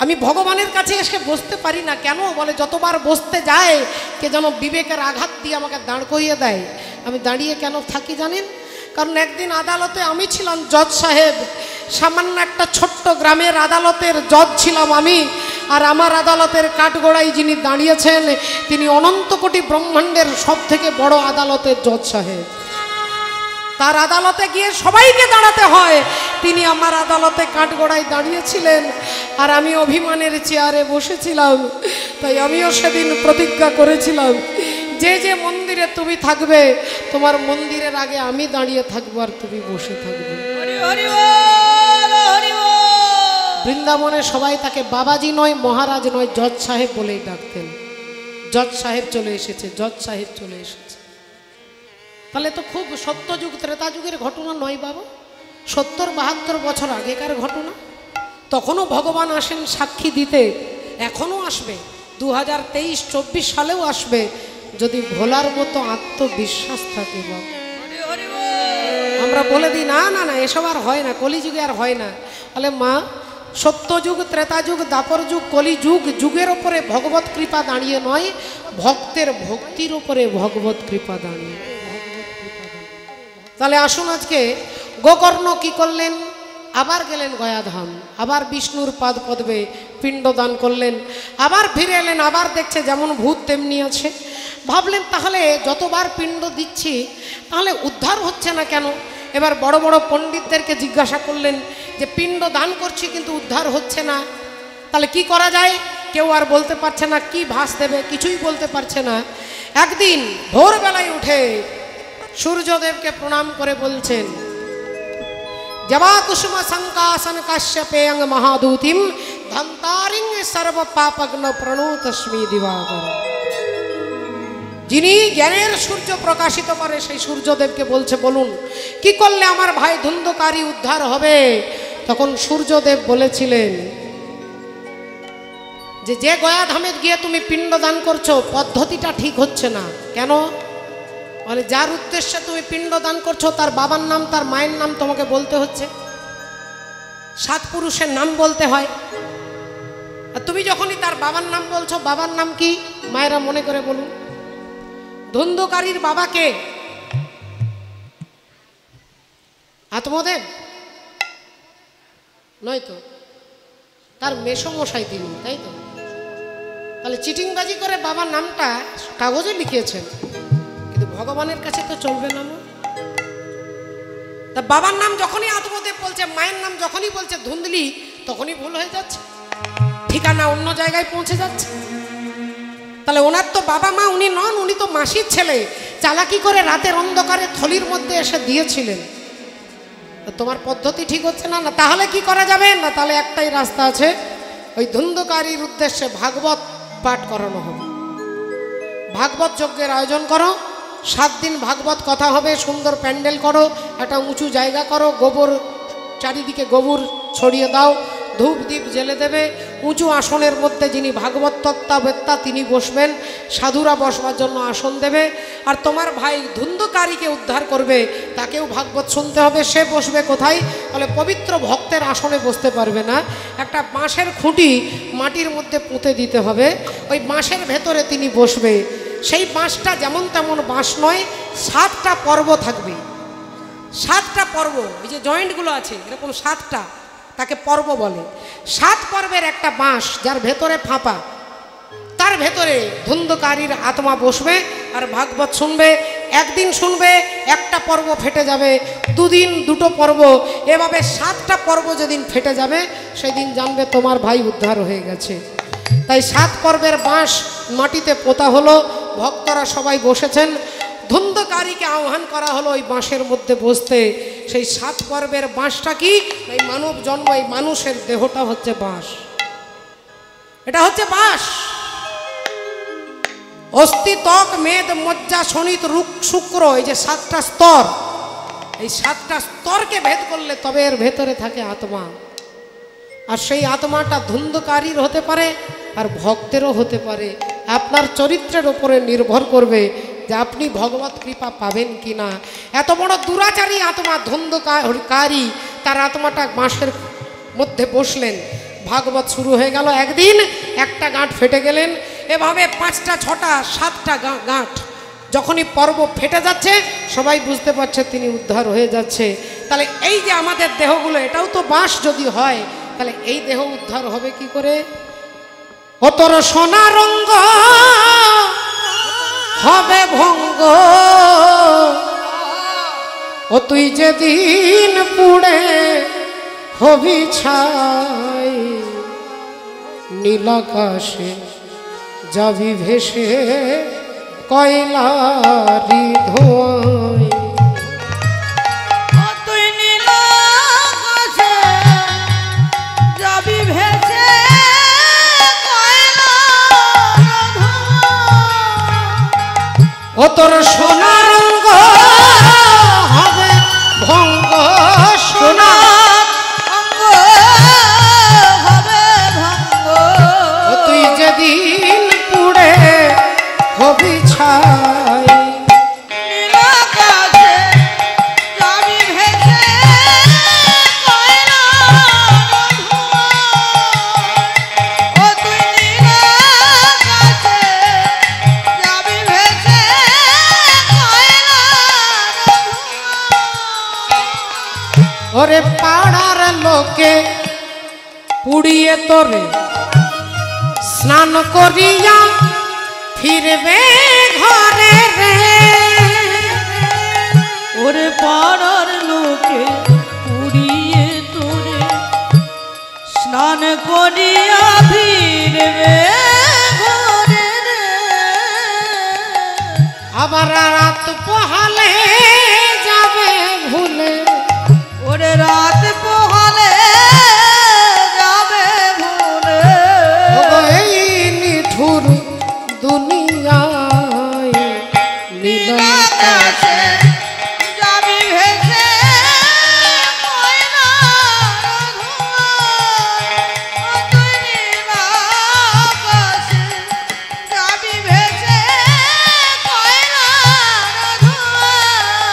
আমি ভগবানের কাছে এসে বসতে পারি না কেন? বলে যতবার বসতে যায় কে যেন বিবেকের আঘাত দিয়ে আমাকে দাঁড় করিয়ে দেয়। আমি দাঁড়িয়ে কেন থাকি জানেন? কারণ একদিন আদালতে আমি ছিলাম জজ সাহেব, সামান্য একটা ছোট্ট গ্রামের আদালতের জজ ছিলাম আমি, আর আমার আদালতের কাঠগড়ায় যিনি দাঁড়িয়েছেন তিনি অনন্ত কোটি ব্রহ্মাণ্ডের সব থেকে বড় আদালতের জজ সাহেব। তার আদালতে গিয়ে সবাইকে দাঁড়াতে হয়, তিনি আমার আদালতে কাঠগড়ায় দাঁড়িয়েছিলেন আর আমি অভিমানের চেয়ারে বসেছিলাম। তাই আমিও সেদিন প্রতিজ্ঞা করেছিলাম, যে যে মন্দিরে তুমি থাকবে তোমার মন্দিরের আগে আমি দাঁড়িয়ে থাকবো আর তুমি বসে থাকবে। বৃন্দাবনে সবাই তাকে বাবাজি নয়, মহারাজ নয়, জজ সাহেব বলেই ডাকতেন। জজ সাহেব চলে এসেছে, জজ সাহেব চলে এসেছে। তাহলে তো খুব সত্যযুগ ত্রেতা যুগের ঘটনা নয় বাবা, ৭০-৭২ বছর আগেকার ঘটনা। তখনও ভগবান আসেন সাক্ষী দিতে, এখনও আসবে, 2023-24 সালেও আসবে, যদি ভোলার মতো আত্মবিশ্বাস থাকে বাবা। আমরা বলে দিই না না না এসব আর হয় না, কলিযুগে আর হয় না। বলে মা, সত্যযুগ ত্রেতা যুগ দাপর যুগ কলিযুগ, যুগের ওপরে ভগবত কৃপা দাঁড়িয়ে নয়, ভক্তের ভক্তির ওপরে ভগবত কৃপা দাঁড়িয়ে। তাহলে আসুন আজকে গোকর্ণ কি করলেন? আবার গেলেন গয়াধাম, আবার বিষ্ণুর পাদ পদ্মে পিণ্ডদান করলেন, আবার ফিরে এলেন, আবার দেখছে যেমন ভূত তেমনি আছে। ভাবলেন তাহলে যতবার পিণ্ড দিচ্ছি তাহলে উদ্ধার হচ্ছে না কেন? এবার বড় বড় পণ্ডিতদেরকে জিজ্ঞাসা করলেন যে পিণ্ড দান করছি কিন্তু উদ্ধার হচ্ছে না, তাহলে কি করা যায়? কেউ আর বলতে পারছে না, কি ভাস দেবে কিছুই বলতে পারছে না। একদিন ভোরবেলায় উঠে সূর্যদেবকে প্রণাম করে বলছেন, জবা কুসুম সংকাসন কাশ্যপেয়ং মহাদূতিম ধন্তারিং সর্ব পাপগ্ন প্রণোতস্মি দিবাকর। যিনি জ্ঞানের সূর্য প্রকাশিত করে সেই সূর্যদেবকে বলছে, বলুন কি করলে আমার ভাই ধুন্ধকারী উদ্ধার হবে? তখন সূর্যদেব বলেছিলেন যে যে গয়াধামে গিয়ে তুমি পিণ্ডদান করছো পদ্ধতিটা ঠিক হচ্ছে না। কেন? বলে যার উদ্দেশ্যে তুমি পিণ্ডদান করছো তার বাবার নাম তার মায়ের নাম তোমাকে বলতে হচ্ছে, 7 পুরুষের নাম বলতে হয়। আর তুমি যখনই তার বাবার নাম বলছো, বাবার নাম কি মায়েরা মনে করে বলুন? ধুন্ধকারীর বাবাকে আত্মদেব নয়তো তার মেসমশাই তিনি, তাই তো? তাহলে চিটিংবাজি করে বাবার নামটা কাগজে লিখিয়েছেন, কিন্তু ভগবানের কাছে তো চলবে না। তা বাবার নাম যখনই আত্মদেব বলছে, মায়ের নাম যখনই বলছে ধুন্দলি, তখনই ভুল হয়ে যাচ্ছে, ঠিকানা অন্য জায়গায় পৌঁছে যাচ্ছে। তাহলে ওনার তো বাবা মা উনি নন, উনি তো মাসির ছেলে, চালাকি করে রাতের অন্ধকারে থলির মধ্যে এসে দিয়েছিলেন। তোমার পদ্ধতি ঠিক হচ্ছে না। না তাহলে কি করা যাবে? না তাহলে একটাই রাস্তা আছে, ওই ধুন্ধকারীর উদ্দেশ্যে ভাগবত পাঠ করানো হবে, ভাগবত যজ্ঞের আয়োজন করো, 7 দিন ভাগবত কথা হবে, সুন্দর প্যান্ডেল করো, একটা উঁচু জায়গা করো, গোবর চারিদিকে গোবর ছড়িয়ে দাও, ধূপ দ্বীপ জেলে দেবে, উঁচু আসনের মধ্যে যিনি ভাগবত তত্ত্বাবেত্তা তিনি বসবেন, সাধুরা বসবার জন্য আসন দেবে, আর তোমার ভাই ধুন্ধকারীকে উদ্ধার করবে তাকেও ভাগবত শুনতে হবে। সে বসবে কোথায়? বলে পবিত্র ভক্তের আসনে বসতে পারবে না, একটা বাঁশের খুঁটি মাটির মধ্যে পুঁতে দিতে হবে, ওই বাঁশের ভেতরে তিনি বসবে। সেই বাঁশটা যেমন তেমন বাঁশ নয়, 7টা পর্ব থাকবে, 7টা পর্ব, এই যে জয়েন্টগুলো আছে এরকম 7টা, তাকে পর্ব বলে। 7 পর্বের একটা বাঁশ যার ভেতরে ফাঁপা, তার ভেতরে ধুন্ধকারীর আত্মা বসবে আর ভাগবত শুনবে। একদিন শুনবে, একটা পর্ব ফেটে যাবে, 2 দিন 2টো পর্ব, এভাবে 7টা পর্ব যেদিন ফেটে যাবে সেদিন জানবে তোমার ভাই উদ্ধার হয়ে গেছে। তাই 7 পর্বের বাঁশ মাটিতে পোতা হলো, ভক্তরা সবাই বসেছেন, ধুন্ধকারীকে আহ্বান করা হলো ওই বাঁশের মধ্যে বসতে। সেই 7 পর্বের বাঁশটা কি? এই মানব জন্ম, এই মানুষের দেহটা হচ্ছে বাঁশ, এটা হচ্ছে বাঁশ। অস্থি ত্বক মেদ মজ্জা শনিত রুক শুক্র, এই যে 7টা স্তর, এই 7টা স্তরকে ভেদ করলে তবে এর ভেতরে থাকে আত্মা। আর সেই আত্মাটা ধুন্ধকারীর হতে পারে আর ভক্তেরও হতে পারে। আপনার চরিত্রের ওপরে নির্ভর করবে যে আপনি ভগবত কৃপা পাবেন কি না। এত বড় দুরাচারী আত্মা, ধুন্ধকারী, তার আত্মাটা বাঁশের মধ্যে বসলেন, ভাগবত শুরু হয়ে গেল। একদিন একটা গাঁট ফেটে গেলেন, এভাবে 5টা 6টা 7টা গাঁট, যখনই পর্ব ফেটে যাচ্ছে সবাই বুঝতে পারছে তিনি উদ্ধার হয়ে যাচ্ছে। তাহলে এই যে আমাদের দেহগুলো, এটাও তো বাঁশ যদি হয়, তাহলে এই দেহ উদ্ধার হবে কি করে? ও তোর সোনা রঙ্গ হবে ভঙ্গ, ও তুই যেদিন পুড়ে হবি ছাই, নীলাকাশে যাবি ভেসে কয়লারি ধোঁয়ায়। তুই নীল আকাশে যাবি ভেসে কয়লার ধোঁয়ায়। ও তোর সোনা রঙ্গ হবে ভঙ্গ, সোনা অঙ্গ হবে ভঙ্গ, ও তুই যেদিন পুড়ে হবি ছাই। নীল আকাশে যাবি ভেসে কয়লার ধোঁয়ায়। ও তুই নীল আকাশে যাবি ভেসে কয়লার ধোঁয়ায়। ওরে পাড়ার লোকে পুড়িয়ে তোরে স্নান করিয়া ফিরবে ঘরে রে। ওরে পাড়ার লোকে পুড়িয়ে তোরে স্নান করিয়া ফিরবে ঘরে রে। আবার রাত পোহালে যাবে ভুলে, ওরে রাত পোহালে যাবে ভুলে। ওগো এই নিঠুর দুনিয়ায় নীল আকাশে যাবি ভেসে কয়লার ধোঁয়ায়। ও তুই নীল আকাশে যাবি ভেসে কয়লার ধোঁয়ায়।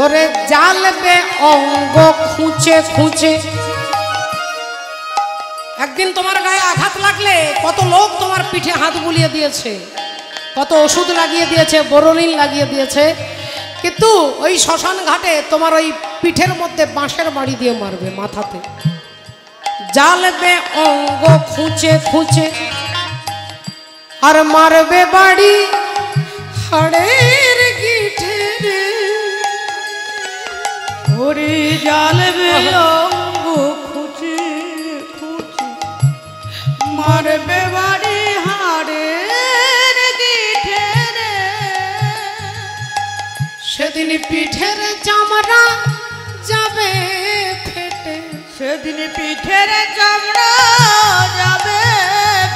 ওরে জ্বালবে অঙ্গ খুঁচে খুঁচে। একদিন তোমার গায়ে আঘাত লাগলে কত লোক তোমার পিঠে হাত বুলিয়ে দিয়েছে, কত ওষুধ লাগিয়ে দিয়েছে, বোরোলিন লাগিয়ে দিয়েছে, কিন্তু ওই শ্মশান ঘাটে তোমার ওই পিঠের মধ্যে বাঁশের বাড়ি দিয়ে মারবে মাথাতে। জ্বালবে অঙ্গ খুঁচে খুঁচে আর মারবে বাড়ি হাড়ের গিঠে রে। ওরে জ্বালবে অঙ্গ খুঁচে খুঁচে মারবে বাড়ি হাড়ের গিঠে রে। সেদিন পিঠের চামড়া যাবে ফেটে, সেদিন পিঠের চামড়া যাবে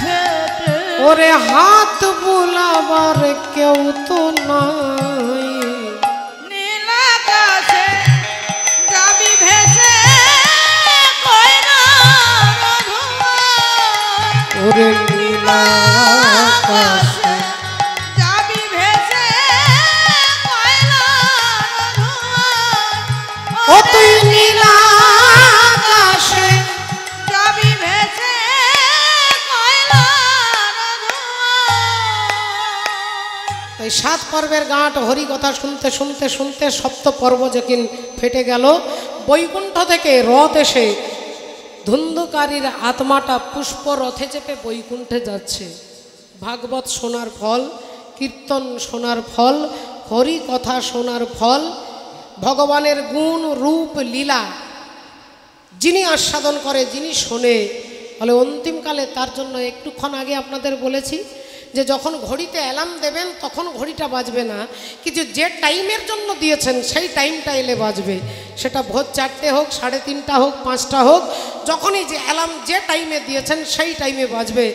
ফেটে। ওরে হাত বুলাবার কেউ তো নাই। নীল আকাশে যাবি ভেসে কয়লার ধোঁয়ায়। ওরে নীল আকাশে যাবি ভেসে কয়লার ধোঁয়ায়। ও তুই নীল আকাশে যাবি ভেসে কয়লার ধোঁয়ায়। এই 7 পর্বের গাঁট হরি কথা শুনতে শুনতে শুনতে 7ম পর্ব যেদিন ফেটে গেল, বৈকুণ্ঠ থেকে রথ এসে ধুন্ধকারীর আত্মাটা পুষ্প রথে চেপে বৈকুণ্ঠে যাচ্ছে। ভাগবত শোনার ফল, কীর্তন শোনার ফল, হরি কথা শোনার ফল, ভগবানের গুণ রূপ লীলা যিনি আস্বাদন করে, যিনি শোনে, ফলে অন্তিমকালে তার জন্য একটুক্ষণ আগে আপনাদের বলেছি যে যখন ঘড়িতে অ্যালার্ম দেবেন তখন ঘড়িটা বাজবে না, কিন্তু যে টাইমের জন্য দিয়েছেন সেই টাইমটা এলে বাজবে। সেটা ভোর 4টে হোক, 3:30 হোক, 5টা হোক, যখনই যে অ্যালার্ম যে টাইমে দিয়েছেন সেই টাইমে বাজবে।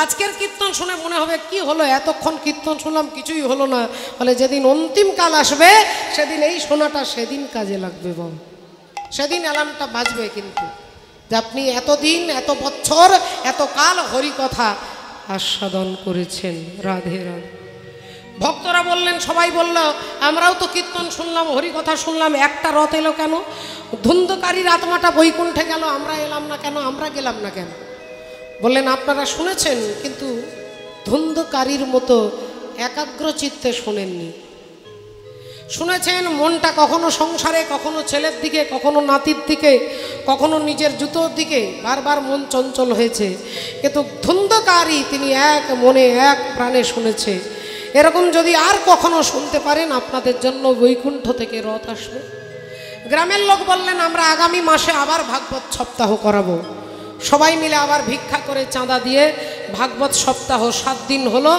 আজকের কীর্তন শুনে মনে হবে কি হলো, এতক্ষণ কীর্তন শুনলাম কিছুই হলো না। বলে যেদিন অন্তিম কাল আসবে সেদিন এই শোনাটা সেদিন কাজে লাগবে বাবু, সেদিন অ্যালার্মটা বাজবে। কিন্তু যে আপনি এতদিন, এত বছর, এত কাল হরিকথা আস্বাদন করেছেন। রাধে রাধে। ভক্তরা বললেন, সবাই বলল আমরাও তো কীর্তন শুনলাম, হরিকথা শুনলাম, একটা রথ এলো কেন? ধুন্ধকারীর আত্মাটা বৈকুণ্ঠে গেল, আমরা এলাম না কেন, আমরা গেলাম না কেন? বললেন আপনারা শুনেছেন কিন্তু ধুন্ধকারীর মতো একাগ্র চিত্তে শোনেননি। শুনেছেন মনটা কখনো সংসারে, কখনো ছেলের দিকে, কখনো নাতির দিকে, কখনো নিজের জুতোর দিকে, বারবার মন চঞ্চল হয়েছে। কিন্তু ধুন্ধকারী তিনি এক মনে এক প্রাণে শুনেছে। এরকম যদি আর কখনো শুনতে পারেন আপনাদের জন্য বৈকুণ্ঠ থেকে রথ আসবে। গ্রামের লোক বললেন আমরা আগামী মাসে আবার ভাগবত সপ্তাহ করাবো। সবাই মিলে আবার ভিক্ষা করে চাঁদা দিয়ে ভাগবত সপ্তাহ 7 দিন হলো।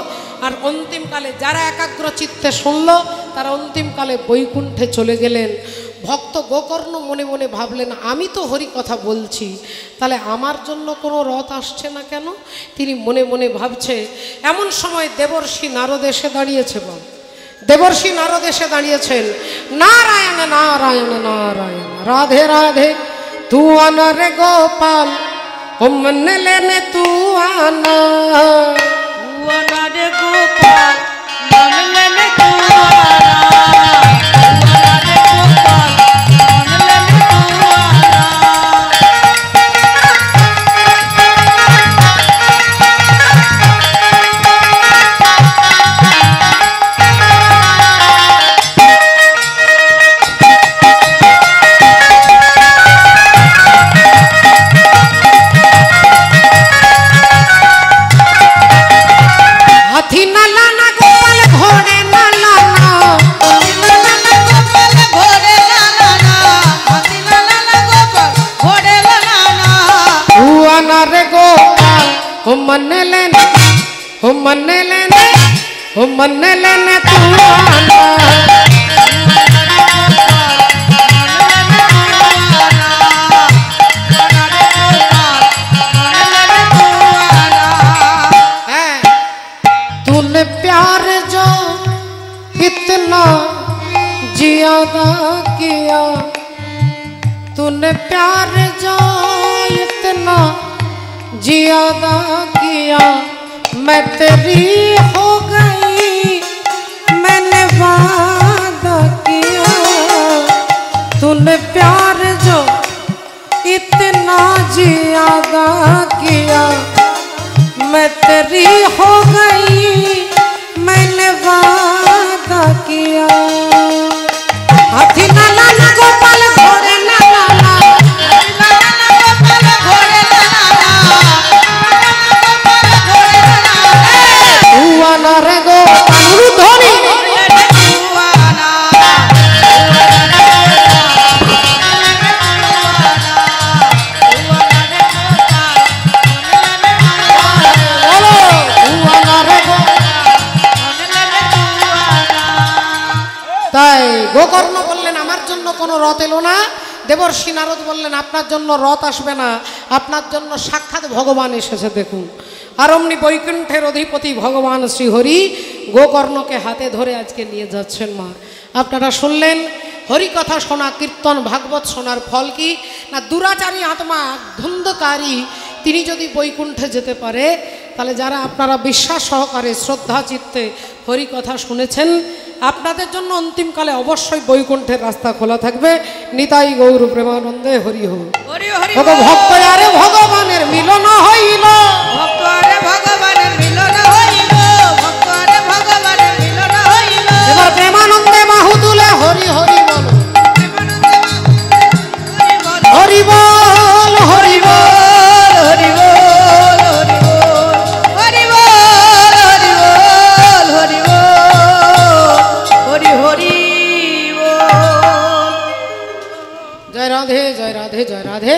আর অন্তিমকালে যারা একাগ্র চিত্তে শুনল তারা অন্তিমকালে বৈকুণ্ঠে চলে গেলেন। ভক্ত গোকর্ণ মনে মনে ভাবলেন আমি তো হরি কথা বলছি, তাহলে আমার জন্য কোনো রথ আসছে না কেন? তিনি মনে মনে ভাবছে। এমন সময় দেবর্ষি নারদ এসে দাঁড়িয়েছে। দেবর্ষি নারদ এসে দাঁড়িয়েছেন। নারায়ণ নারায়ণ নারায়ণ, রাধে রাধে, তু আনা রে গোপাল, ও मन लेने तू आना, রে গোপাল মন লেনে তু আনা, রে গোপাল মন লেনে তু আনা। हाथी न लाना गोपाल घोड़े न लाना, ঘোড়ে লালানা, হাতি লালানা গোপাল ঘোড়ে লালানা। तू आना रे गोपाल, ओ मन लेने, ओ मन लेने, ओ मन लेने तू आना। तूने प्यार जो इतना ज्यादा किया, तूने प्यार जो इतना ज्यादा किया, मैं तेरी हो गई, मैंने वादा किया। तूने प्यार जो इतना ज्यादा किया, मैं तेरी हो गई, मैंने वादा किया। हाथी न लाना गोपाल घोड़े न लाना, গোপাল ঘোড়ে লালানা, গোপাল ঘোড়ে লালানা। तू आना रे गोपाल, ध्वनि তাই গোকর্ণ বললেন আমার জন্য কোনো রথ এলো না। দেবর্ষি নারদ বললেন আপনার জন্য রথ আসবে না, আপনার জন্য সাক্ষাৎ ভগবান এসেছে দেখুন। আর অমনি বৈকুণ্ঠের অধিপতি ভগবান শ্রীহরি গোকর্ণকে হাতে ধরে আজকে নিয়ে যাচ্ছেন। মা আপনারা শুনলেন হরিকথা শোনা, কীর্তন ভাগবত শোনার ফল কি না? দুরাচারী আত্মা ধুন্ধকারী তিনি যদি বৈকুণ্ঠে যেতে পারে, তাহলে যারা আপনারা বিশ্বাস সহকারে শ্রদ্ধা চিত্তে হরিকথা শুনেছেন আপনাদের জন্য অন্তিমকালে অবশ্যই বৈকুণ্ঠের রাস্তা খোলা থাকবে। নিতাই গৌর প্রেমানন্দে হরি হো। হরি হরি ভক্ত আরে ভগবানের মিলন হইল, ভক্ত আরে ভগবানের মিলন হইল, ভক্ত আরে ভগবানের মিলন হইল। এবার প্রেমানন্দে বাহু তুলে হরি হরি বল, হরি বল হরি বল, হরি বল হরি বল, হরি বল হরি বল, হরি বল হরি হরি বল। জয় রাধে জয় রাধে জয় রাধে।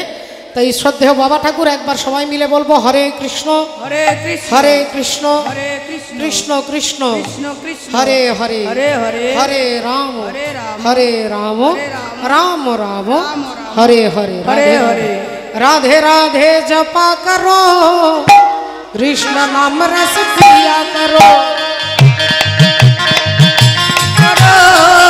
তাই শ্রদ্ধেয় বাবা ঠাকুর একবার সবাই মিলে বলবো হরে কৃষ্ণ হরে কৃষ্ণ হরে কৃষ্ণ হরে কৃষ্ণ কৃষ্ণ কৃষ্ণ কৃষ্ণ কৃষ্ণ হরে হরে হরে হরে হরে রাম হরে রাম হরে রাম হরে রাম রাম রাম রাম হরে হরে হরে রাধে হরে राधे राधे जपा करो कृष्ण नाम रस पिया करो কरो